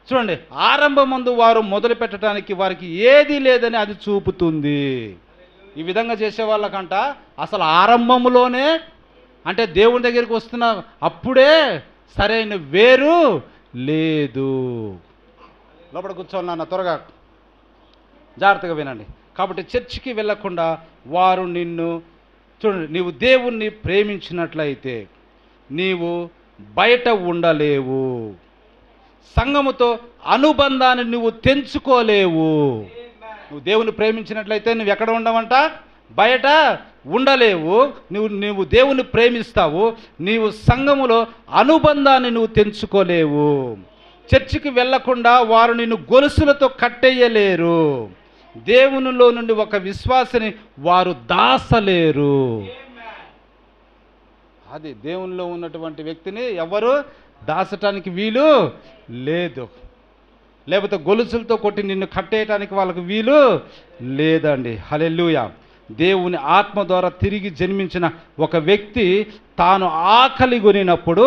చూడండి, ఆరంభం ముందు వారు మొదలు పెట్టడానికి వారికి ఏది లేదని అది చూపుతుంది. ఈ విధంగా చేసే వాళ్ళకంట అసలు ఆరంభంలోనే అంటే దేవుని దగ్గరికి వస్తున్న అప్పుడే సరైన వేరు లేదు. లోపల కూర్చోన్నా త్వరగా జాగ్రత్తగా వినండి. కాబట్టి చర్చికి వెళ్ళకుండా వారు నిన్ను చూడండి, నీవు దేవుణ్ణి ప్రేమించినట్లయితే నీవు బయట ఉండలేవు, సంఘముతో అనుబంధాన్ని నువ్వు తెంచుకోలేవు. నువ్వు దేవుని ప్రేమించినట్లయితే నువ్వు ఎక్కడ ఉండవంట? బయట ఉండలేవు. నువ్వు దేవుని ప్రేమిస్తావు, నీవు సంఘములో అనుబంధాన్ని నువ్వు తెంచుకోలేవు. చర్చికి వెళ్లకుండా వారు నిన్ను గొలుసులతో కట్టేయలేరు. దేవునిలో నుండి ఒక విశ్వాసిని వారు దాసలేరు. అది దేవునిలో ఉన్నటువంటి వ్యక్తిని ఎవరు దాచటానికి వీలు లేదు. లేకపోతే గొలుసులతో కొట్టి నిన్ను కట్టేయటానికి వాళ్ళకు వీలు లేదండి. హల్లెలూయా. దేవుని ఆత్మ ద్వారా తిరిగి జన్మించిన ఒక వ్యక్తి తాను ఆకలి కొనినప్పుడు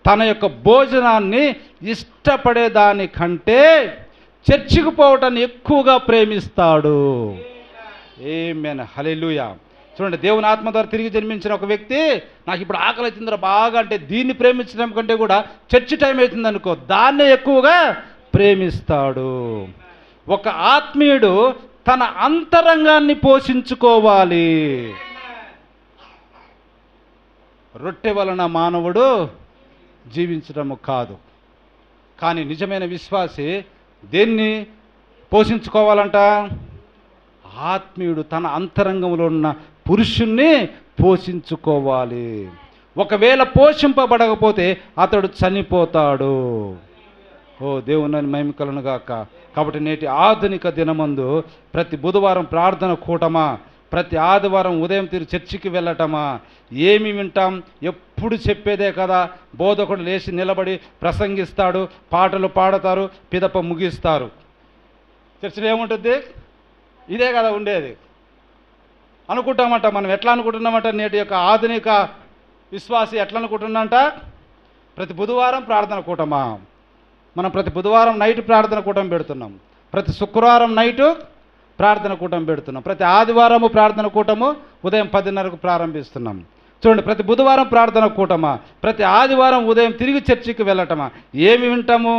తన యొక్క భోజనాన్ని ఇష్టపడేదానికంటే చర్చికి పోవటాన్ని ఎక్కువగా ప్రేమిస్తాడు. ఆమేన్. హల్లెలూయా. చూడండి, దేవుని ఆత్మ ద్వారా తిరిగి జన్మించిన ఒక వ్యక్తి నాకు ఇప్పుడు ఆకలి అవుతుందిరా బాగా అంటే దీన్ని ప్రేమించడం కంటే కూడా చర్చి టైం అవుతుంది అనుకో దాన్నే ఎక్కువగా ప్రేమిస్తాడు. ఒక ఆత్మీయుడు తన అంతరంగాన్ని పోషించుకోవాలి. రొట్టె వలన మానవుడు జీవించడము కాదు. కానీ నిజమైన విశ్వాసి దేన్ని పోషించుకోవాలంట? ఆత్మీయుడు తన అంతరంగంలో ఉన్న పురుషుణ్ణి పోషించుకోవాలి. ఒకవేళ పోషింపబడకపోతే అతడు చనిపోతాడు. ఓ దేవుని మహిమ కలుగును గాక. కాబట్టి నేటి ఆధునిక దినమందు ప్రతి బుధవారం ప్రార్థన కూటమా, ప్రతి ఆదివారం ఉదయం చర్చికి వెళ్ళటమా, ఏమి వింటాం? ఎప్పుడు చెప్పేదే కదా. బోధకుడు లేచి నిలబడి ప్రసంగిస్తాడు, పాటలు పాడతారు, పిదప ముగిస్తారు. చర్చిలో ఏముంటుంది? ఇదే కదా ఉండేది. అనుకుంటామంట మనం. ఎట్లా అనుకుంటున్నామంట? నేటి యొక్క ఆధునిక విశ్వాసి ఎట్లా అనుకుంటున్నంట? ప్రతి బుధవారం ప్రార్థన కూటమా, మనం ప్రతి బుధవారం నైట్ ప్రార్థన కూటం పెడుతున్నాం, ప్రతి శుక్రవారం నైటు ప్రార్థన కూటం పెడుతున్నాం, ప్రతి ఆదివారము ప్రార్థన కూటము ఉదయం 10:30కు ప్రారంభిస్తున్నాం. చూడండి, ప్రతి బుధవారం ప్రార్థన కూటమా, ప్రతి ఆదివారం ఉదయం తిరిగి చర్చికి వెళ్ళటమా. ఏమి వింటాము?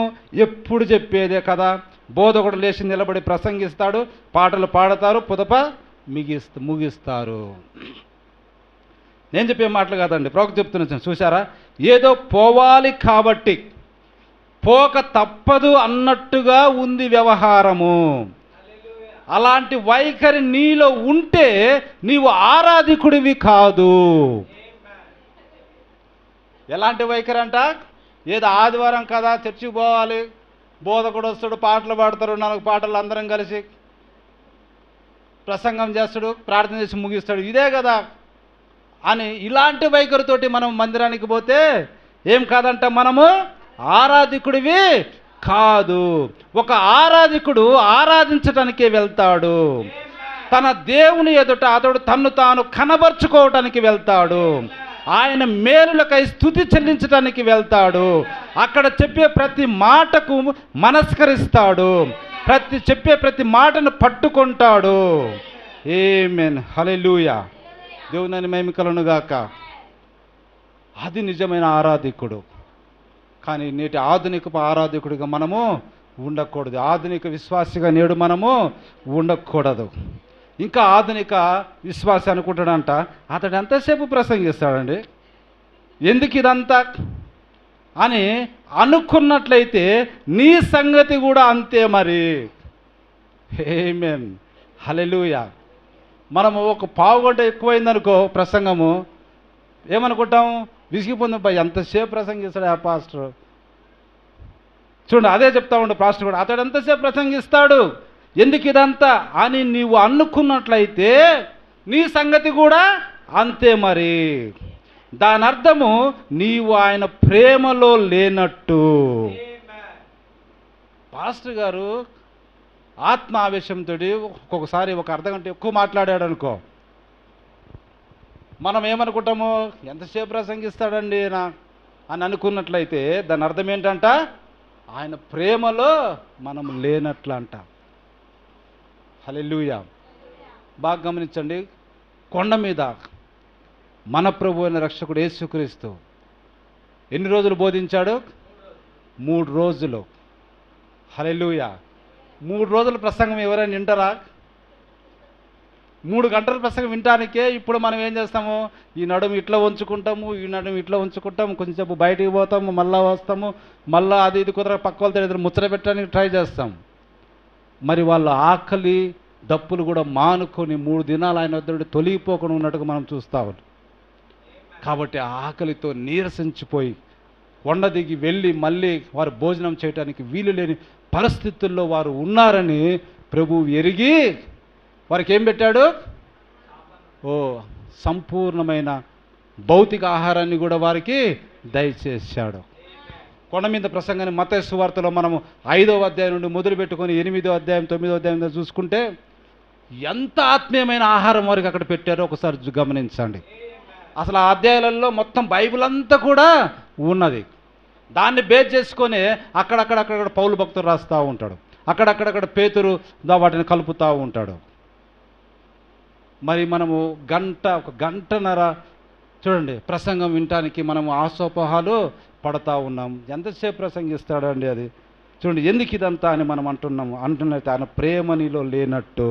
ఎప్పుడు చెప్పేదే కదా. బోధకుడు లేచి నిలబడి ప్రసంగిస్తాడు, పాటలు పాడతారు, పుదప ముగిస్తారు. నేను చెప్పే మాటలు కాదండి, ప్రవక్త చెప్తున్నాను. చూసారా? ఏదో పోవాలి కాబట్టి పోక తప్పదు అన్నట్టుగా ఉంది వ్యవహారము. అలాంటి వైఖరి నీలో ఉంటే నీవు ఆరాధికుడివి కాదు. ఎలాంటి వైఖరి అంట? ఏదో ఆదివారం కదా చర్చికి పోవాలి, బోధకుడు వస్తాడు, పాటలు పాడతారు, 4 పాటలు అందరం కలిసి ప్రసంగం చేస్తాడు, ప్రార్థన చేసి ముగిస్తాడు, ఇదే కదా అని ఇలాంటి వైఖరితోటి మనం మందిరానికి పోతే ఏం కాదంట? మనము ఆరాధికుడివి కాదు. ఒక ఆరాధికుడు ఆరాధించటానికే వెళ్తాడు. తన దేవుని ఎదుట అతడు తన్ను తాను కనబరుచుకోవటానికి వెళ్తాడు. ఆయన మేలులకై స్తుతి చెల్లించడానికి వెళ్తాడు. అక్కడ చెప్పే ప్రతి మాటకు మనస్కరిస్తాడు, చెప్పే ప్రతి మాటను పట్టుకుంటాడు. ఆమేన్, హల్లెలూయా. దేవుని మహిమ కలుగును గాక. అది నిజమైన ఆరాధికుడు. కానీ నేటి ఆధునిక ఆరాధికుడిగా మనము ఉండకూడదు. ఆధునిక విశ్వాసిగా నేడు మనము ఉండకూడదు. ఇంకా ఆధునిక విశ్వాసి అనుకుంటాడంట, అతడు ఎంతసేపు ప్రసంగిస్తాడండి, ఎందుకు ఇదంతా అని అనుకున్నట్లయితే నీ సంగతి కూడా అంతే మరి. ఆమేన్, హల్లెలూయా. మనము ఒక పావుగంట ఎక్కువైందనుకో ప్రసంగము, ఏమనుకుంటాం? విసిగిపోయింది, ఎంతసేపు ప్రసంగిస్తాడు ఆ పాస్టర్. చూడండి, అదే చెప్తా ఉండు పాస్టర్ కూడా, అతడు ఎంతసేపు ప్రసంగిస్తాడు, ఎందుకు ఇదంతా అని నీవు అనుకున్నట్లయితే నీ సంగతి కూడా అంతే మరి. దాని అర్థము నీవు ఆయన ప్రేమలో లేనట్టు. పాస్టర్ గారు ఆత్మ ఆవేశంతో ఒక్కొక్కసారి ఒక అర్ధగంట ఎక్కువ మాట్లాడాడు అనుకో, మనం ఏమనుకుంటాము? ఎంతసేపు ప్రసంగిస్తాడండి అని అనుకున్నట్లయితే దాని అర్థం ఏంటంట? ఆయన ప్రేమలో మనం లేనట్లు అంట. హల్లెలూయా. బాగా గమనించండి, కొండ మీద మన ప్రభు అయిన రక్షకుడు యేసుక్రీస్తు ఎన్ని రోజులు బోధించాడు? 3 రోజులు. హల్లెలూయా. 3 రోజుల ప్రసంగం ఎవరైనా వింటారా? 3 గంటల ప్రసంగం వినటానికే ఇప్పుడు మనం ఏం చేస్తాము? ఈ నడుము ఇట్లా ఉంచుకుంటాము, ఈ నడుము ఇట్లా ఉంచుకుంటాము, కొంచెంసేపు బయటికి పోతాము, మళ్ళీ వస్తాము, మళ్ళీ అది ఇది కుదర పక్క వాళ్ళతో ఎదురు ముచ్చట పెట్టడానికి ట్రై చేస్తాం. మరి వాళ్ళ ఆకలి దప్పులు కూడా మానుకొని 3 దినాలు ఆయన వద్ద తొలగిపోకుండా ఉన్నట్టుగా మనం చూస్తా ఉన్నాం. కాబట్టి ఆకలితో నీరసించిపోయి కొండ దిగి వెళ్ళి మళ్ళీ వారు భోజనం చేయడానికి వీలు లేని పరిస్థితుల్లో వారు ఉన్నారని ప్రభువు ఎరిగి వారికి ఏం పెట్టాడు? సంపూర్ణమైన భౌతిక ఆహారాన్ని కూడా వారికి దయచేశాడు. కొండ మీద ప్రసంగాన్ని మత్తయి సువార్తలో మనము 5వ అధ్యాయం నుండి మొదలు పెట్టుకొని 8వ అధ్యాయం 9వ అధ్యాయం చూసుకుంటే ఎంత ఆత్మీయమైన ఆహారం వారికి అక్కడ పెట్టారో ఒకసారి గమనించండి. అసలు ఆ అధ్యాయాలలో మొత్తం బైబిల్ అంతా కూడా ఉన్నది. దాన్ని బేస్ చేసుకొని అక్కడక్కడ పౌలు భక్తులు రాస్తూ ఉంటాడు, అక్కడక్కడ పేతురు వాటిని కలుపుతూ ఉంటాడు. మరి మనము ఒక గంటన్నర చూడండి ప్రసంగం వినటానికి మనము ఆసోపహాలు పడతా ఉన్నాం. ఎంతసేపు ప్రసంగిస్తాడండి అది? చూడండి, ఎందుకు ఇదంతా అని మనం అంటున్నట్టు ఆయన ప్రేమ నీలో లేనట్టు,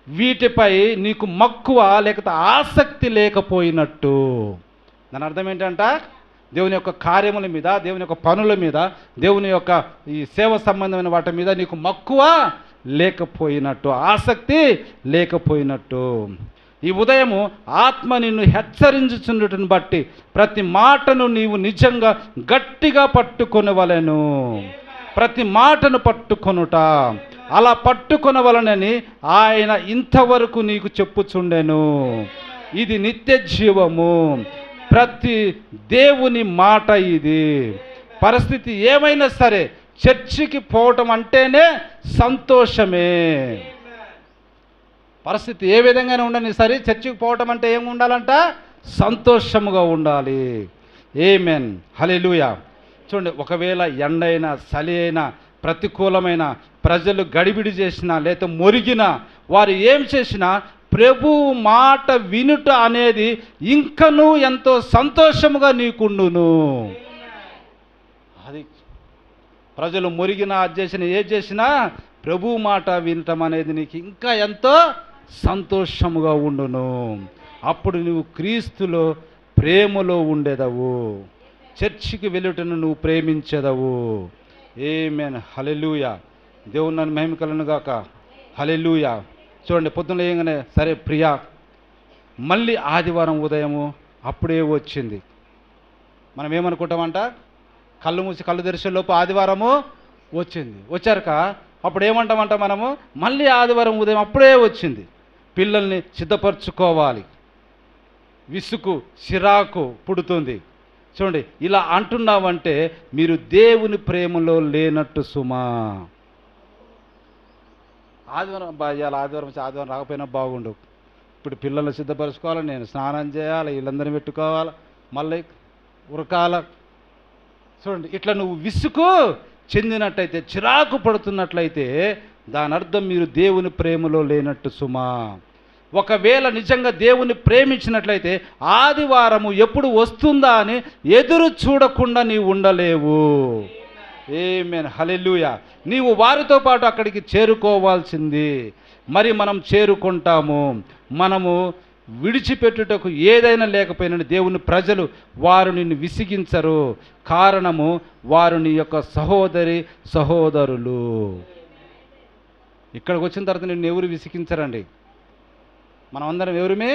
వీటిపై నీకు మక్కువ లేకపోతే ఆసక్తి లేకపోయినట్టు. దాని అర్థం ఏంటంట, దేవుని యొక్క కార్యముల మీద, దేవుని యొక్క పనుల మీద, దేవుని యొక్క ఈ సేవ సంబంధమైన వాటి మీద నీకు మక్కువ లేకపోయినట్టు, ఆసక్తి లేకపోయినట్టు. ఈ ఉదయము ఆత్మ నిన్ను హెచ్చరించుచున్నట్టుని బట్టి ప్రతి మాటను నీవు నిజంగా గట్టిగా పట్టుకొనవలెను. ప్రతి మాటను పట్టుకొనుట, అలా పట్టుకొనవలనని ఆయన ఇంతవరకు నీకు చెప్పుచుండెను. ఇది నిత్య జీవము, ప్రతి దేవుని మాట ఇది. పరిస్థితి ఏమైనా సరే చర్చికి పోవటం అంటేనే సంతోషమే. పరిస్థితి ఏ విధంగానే ఉండని సరే చర్చికి పోవటం అంటే ఏమి ఉండాలంట, సంతోషముగా ఉండాలి. ఆమేన్, హల్లెలూయా. చూడండి, ఒకవేళ ఎండైనా చలి అయినా ప్రతికూలమైన ప్రజలు గడిబిడి చేసినా లేదా మొరిగినా వారు ఏం చేసినా ప్రభు మాట వినుట అనేది ఇంకనూ ఎంతో సంతోషముగా నీకుండును. అది ప్రజలు మొరిగినా అది చేసినా ఏది చేసినా ప్రభు మాట వినటం అనేది నీకు ఇంకా ఎంతో సంతోషముగా ఉండును. అప్పుడు నువ్వు క్రీస్తులో ప్రేమలో ఉండేదవు, చర్చికి వెళ్ళుటను నువ్వు ప్రేమించేదవు. ఆమేన్, హల్లెలూయా. దేవుని నన్ను మహిమ కలుగును గాక. హల్లెలూయా. చూడండి, పొద్దున్న లేయగానే సరే ప్రియా, మళ్ళీ ఆదివారం ఉదయము అప్పుడే వచ్చింది. మనం ఏమనుకుంటామంట, కళ్ళు మూసి కళ్ళు తెరిచేలోపు ఆదివారము వచ్చింది. వచ్చాక అప్పుడు ఏమంటామంట మనము, మళ్ళీ ఆదివారం ఉదయం అప్పుడే వచ్చింది. పిల్లల్ని సిద్ధపరచుకోవాలి, విసుగు చిరాకు పుడుతుంది. చూడండి, ఇలా అంటున్నావంటే మీరు దేవుని ప్రేమలో లేనట్టు సుమా. ఆదివారం ఇవాళ ఆదివారం రాకపోయినా బాగుండు. ఇప్పుడు పిల్లల్ని సిద్ధపరచుకోవాలి, నేను స్నానం చేయాలి, వీళ్ళందరినీ పెట్టుకోవాలి, మళ్ళీ ఉరకాల. చూడండి, ఇట్లా నువ్వు విసుగు చెందినట్లయితే, చిరాకు పడుతున్నట్లయితే దాని అర్థం మీరు దేవుని ప్రేమలో లేనట్టు సుమా. ఒకవేళ నిజంగా దేవుని ప్రేమించినట్లయితే ఆదివారము ఎప్పుడు వస్తుందా అని ఎదురు చూడకుండా నీవు ఉండలేవు. ఆమేన్, హల్లెలూయా. నీవు వారితో పాటు అక్కడికి చేరుకోవాల్సింది. మరి మనం చేరుకుంటాము. మనము విడిచిపెట్టుటకు ఏదైనా లేకపోయినా దేవుని ప్రజలు వారు నిన్ను విసిగించరు. కారణము వారు నీ యొక్క సహోదరులు. ఇక్కడికి వచ్చిన తర్వాత నిన్ను ఎవరు విసిగించరండి. మనం అందరం ఎవరిమే,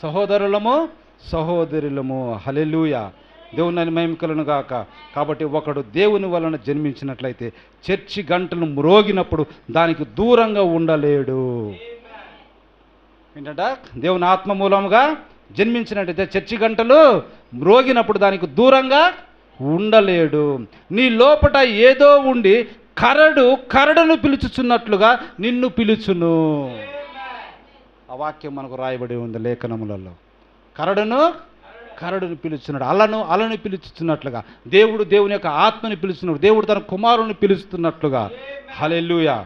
సహోదరులము సహోదరులము. హల్లెలూయా. దేవుని మహిమ కలుగును గాక. కాబట్టి ఒకడు దేవుని వలన జన్మించినట్లయితే చర్చి గంటలు మ్రోగినప్పుడు దానికి దూరంగా ఉండలేడు. ఏంటంట, దేవుని ఆత్మ మూలముగా జన్మించినట్లయితే చర్చి గంటలు మ్రోగినప్పుడు దానికి దూరంగా ఉండలేడు. నీ లోపట ఏదో ఉండి కరడును పిలుచుచున్నట్లుగా నిన్ను పిలుచును. ఆ వాక్యం మనకు రాయబడి ఉంది లేఖనములలో. కరడును పిలుచున్నాడు, అలను పిలుచుతున్నట్లుగా దేవుడు దేవుని యొక్క ఆత్మని పిలుస్తున్నాడు, దేవుడు తన కుమారుని పిలుస్తున్నట్లుగా. హల్లెలూయా.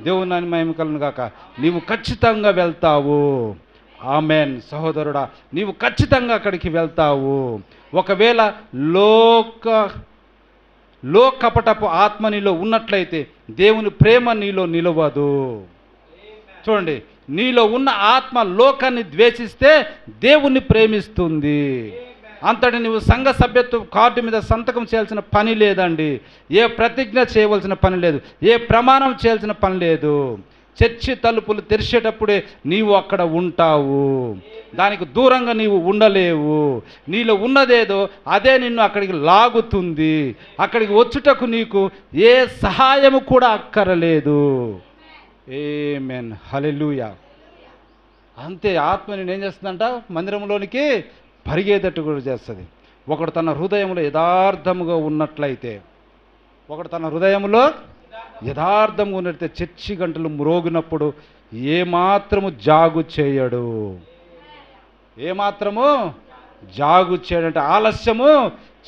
దేవుని నామమునకు మహిమ కలుగును గాక. నీవు ఖచ్చితంగా వెళ్తావు. ఆమేన్. సహోదరుడా, నీవు ఖచ్చితంగా అక్కడికి వెళ్తావు. ఒకవేళ లోకపటపు ఆత్మ నీలో ఉన్నట్లయితే దేవుని ప్రేమ నీలో నిలవదు. చూడండి, నీలో ఉన్న ఆత్మ లోకాన్ని ద్వేషిస్తే దేవుణ్ణి ప్రేమిస్తుంది. అంతటి నువ్వు సంఘ సభ్యత్వ కార్డు మీద సంతకం చేయాల్సిన పని లేదండి. ఏ ప్రతిజ్ఞ చేయవలసిన పని లేదు, ఏ ప్రమాణం చేయాల్సిన పని లేదు. చర్చి తలుపులు తెరిచేటప్పుడే నీవు అక్కడ ఉంటావు. దానికి దూరంగా నీవు ఉండలేవు. నీలో ఉన్నదేదో అదే నిన్ను అక్కడికి లాగుతుంది. అక్కడికి వచ్చుటకు నీకు ఏ సహాయము కూడా అక్కరలేదు. ఆమేన్, హల్లెలూయా. అంతే, ఆత్మ నేను ఏం చేస్తుందంట, మందిరంలోనికి పరిగేటట్టు కూడా చేస్తుంది. ఒకడు తన హృదయంలో యథార్థముగా ఉన్నట్లయితే, చర్చి గంటలు మ్రోగినప్పుడు ఏమాత్రము జాగు చేయడు. ఆలస్యము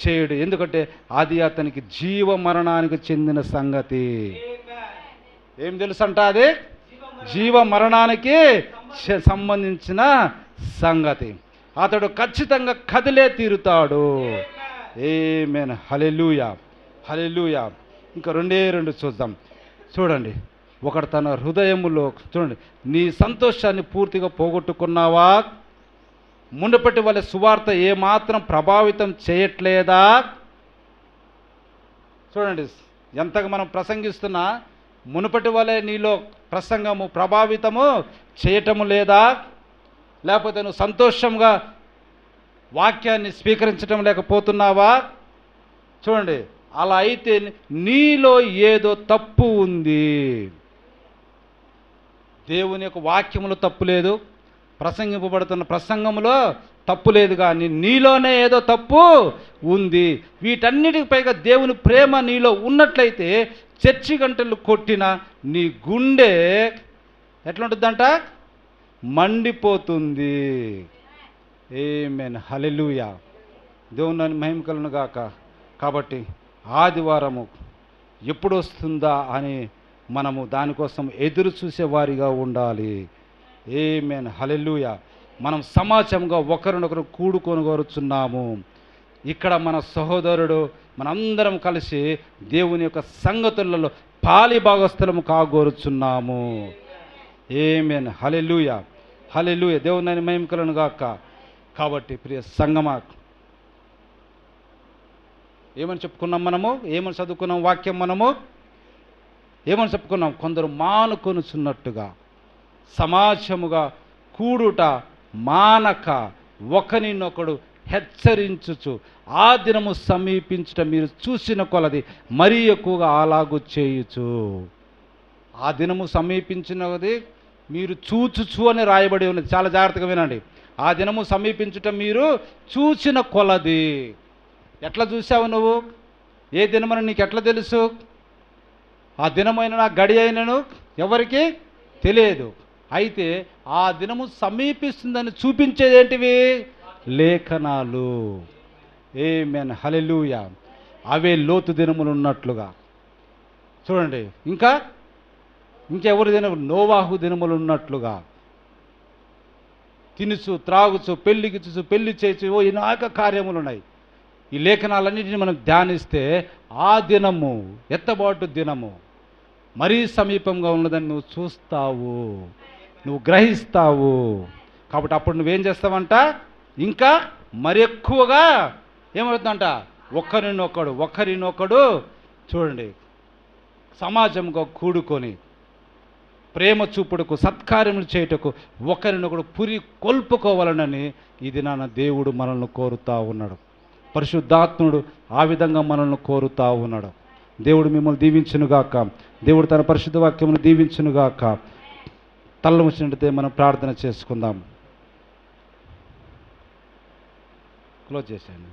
చేయడు. ఎందుకంటే అది అతనికి జీవ మరణానికి చెందిన సంగతి. ఏం తెలుసంట, అది జీవ మరణానికి సంబంధించిన సంగతి. అతడు ఖచ్చితంగా కదిలే తీరుతాడు. ఆమేన్, హల్లెలూయా, హల్లెలూయా. ఇంకా రెండు చూద్దాం. చూడండి, ఒకడు తన హృదయములో, చూడండి, నీ సంతోషాన్ని పూర్తిగా పోగొట్టుకున్నావా? మునుపటి వలె సువార్త ఏమాత్రం ప్రభావితం చేయట్లేదా? చూడండి, ఎంతగా మనం ప్రసంగిస్తున్నా మునుపటి వలె నీలో ప్రసంగము ప్రభావితము చేయటము లేదా? లేకపోతే నువ్వు సంతోషంగా వాక్యాన్ని స్వీకరించడం లేకపోతున్నావా? చూడండి, అలా అయితే నీలో ఏదో తప్పు ఉంది. దేవుని యొక్క వాక్యములో తప్పు లేదు, ప్రసంగింపబడుతున్న ప్రసంగంలో తప్పు లేదు, కానీ నీలోనే ఏదో తప్పు ఉంది. వీటన్నిటికి పైగా దేవుని ప్రేమ నీలో ఉన్నట్లయితే చర్చి గంటలు కొట్టిన నీ గుండె ఎట్లుంటుందంట? మండిపోతుంది. ఆమేన్, హల్లెలూయా. దేవుని మహిమ కలుగును గాక. కాబట్టి ఆదివారము ఎప్పుడు వస్తుందా అని మనము దానికోసం ఎదురు చూసేవారిగా ఉండాలి. ఆమేన్, హల్లెలూయా. మనం సమాజంగా ఒకరినొకరు కూడుకొని కోరుచున్నాము. ఇక్కడ మన సహోదరుడు మనందరం కలిసి దేవుని యొక్క సంగతులలో పాలి భాగస్థలము కాగోరుచున్నాము. ఆమేన్, హల్లెలూయా, హల్లెలూయా. దేవుని మహిమ కలుగును గాక. కాబట్టి ప్రియ సంగమా, ఏమని చెప్పుకున్నాం మనము? ఏమని చదువుకున్నాం వాక్యం? మనము ఏమని చెప్పుకున్నాం? కొందరు మానుకొనుచున్నట్టుగా సమాజముగా కూడుట మానక ఒకరినొకడు హెచ్చరించుచు ఆ దినము సమీపించుట మీరు చూసిన కొలది మరీ ఎక్కువగా అలాగూ చేయుచు. ఆ దినము సమీపించినది మీరు చూచుచు అని రాయబడి ఉన్నది. చాలా జాగ్రత్తగా వినండి. ఆ దినము సమీపించుట మీరు చూసిన కొలది. ఎట్లా చూసావు నువ్వు? ఏ దినమని నీకు ఎట్లా తెలుసు? ఆ దినమైన నా గడి అయినను ఎవరికి తెలియదు. అయితే ఆ దినము సమీపిస్తుందని చూపించేది ఏంటివి? లేఖనాలు. ఆమేన్, హల్లెలూయా. అవే లోతు దినములు ఉన్నట్లుగా. చూడండి, ఇంకెవరి దినము? నోవాహు దినములు ఉన్నట్లుగా. తినుచు త్రాగుచు పెళ్ళికిచ్చు పెళ్లి చేసి ఇనాక కార్యములు ఉన్నాయి. ఈ లేఖనాలన్నింటినీ మనం ధ్యానిస్తే ఆ దినము, ఎత్తబాటు దినము మరీ సమీపంగా ఉన్నదని నువ్వు చూస్తావు, నువ్వు గ్రహిస్తావు. కాబట్టి అప్పుడు నువ్వేం చేస్తావంట? ఇంకా మరి ఎక్కువగా ఏమవుతుందంట? ఒకరినొకడు చూడండి సమాజంగా కూడుకొని ప్రేమ చూపుటకు, సత్కార్యములు చేయుటకు ఒకరినొకడు పురి కొల్పుకోవాలనని ఇది నాన్న దేవుడు మనల్ని కోరుతా ఉన్నాడు. పరిశుద్ధాత్ముడు ఆ విధంగా మనల్ని కోరుతా ఉన్నాడు. దేవుడు మిమ్మల్ని దీవించునుగాక. దేవుడు తన పరిశుద్ధ వాక్యమును దీవించునుగాక. తల్ల వచ్చినట్టే మనం ప్రార్థన చేసుకుందాం. క్లోజ్ చేశాను.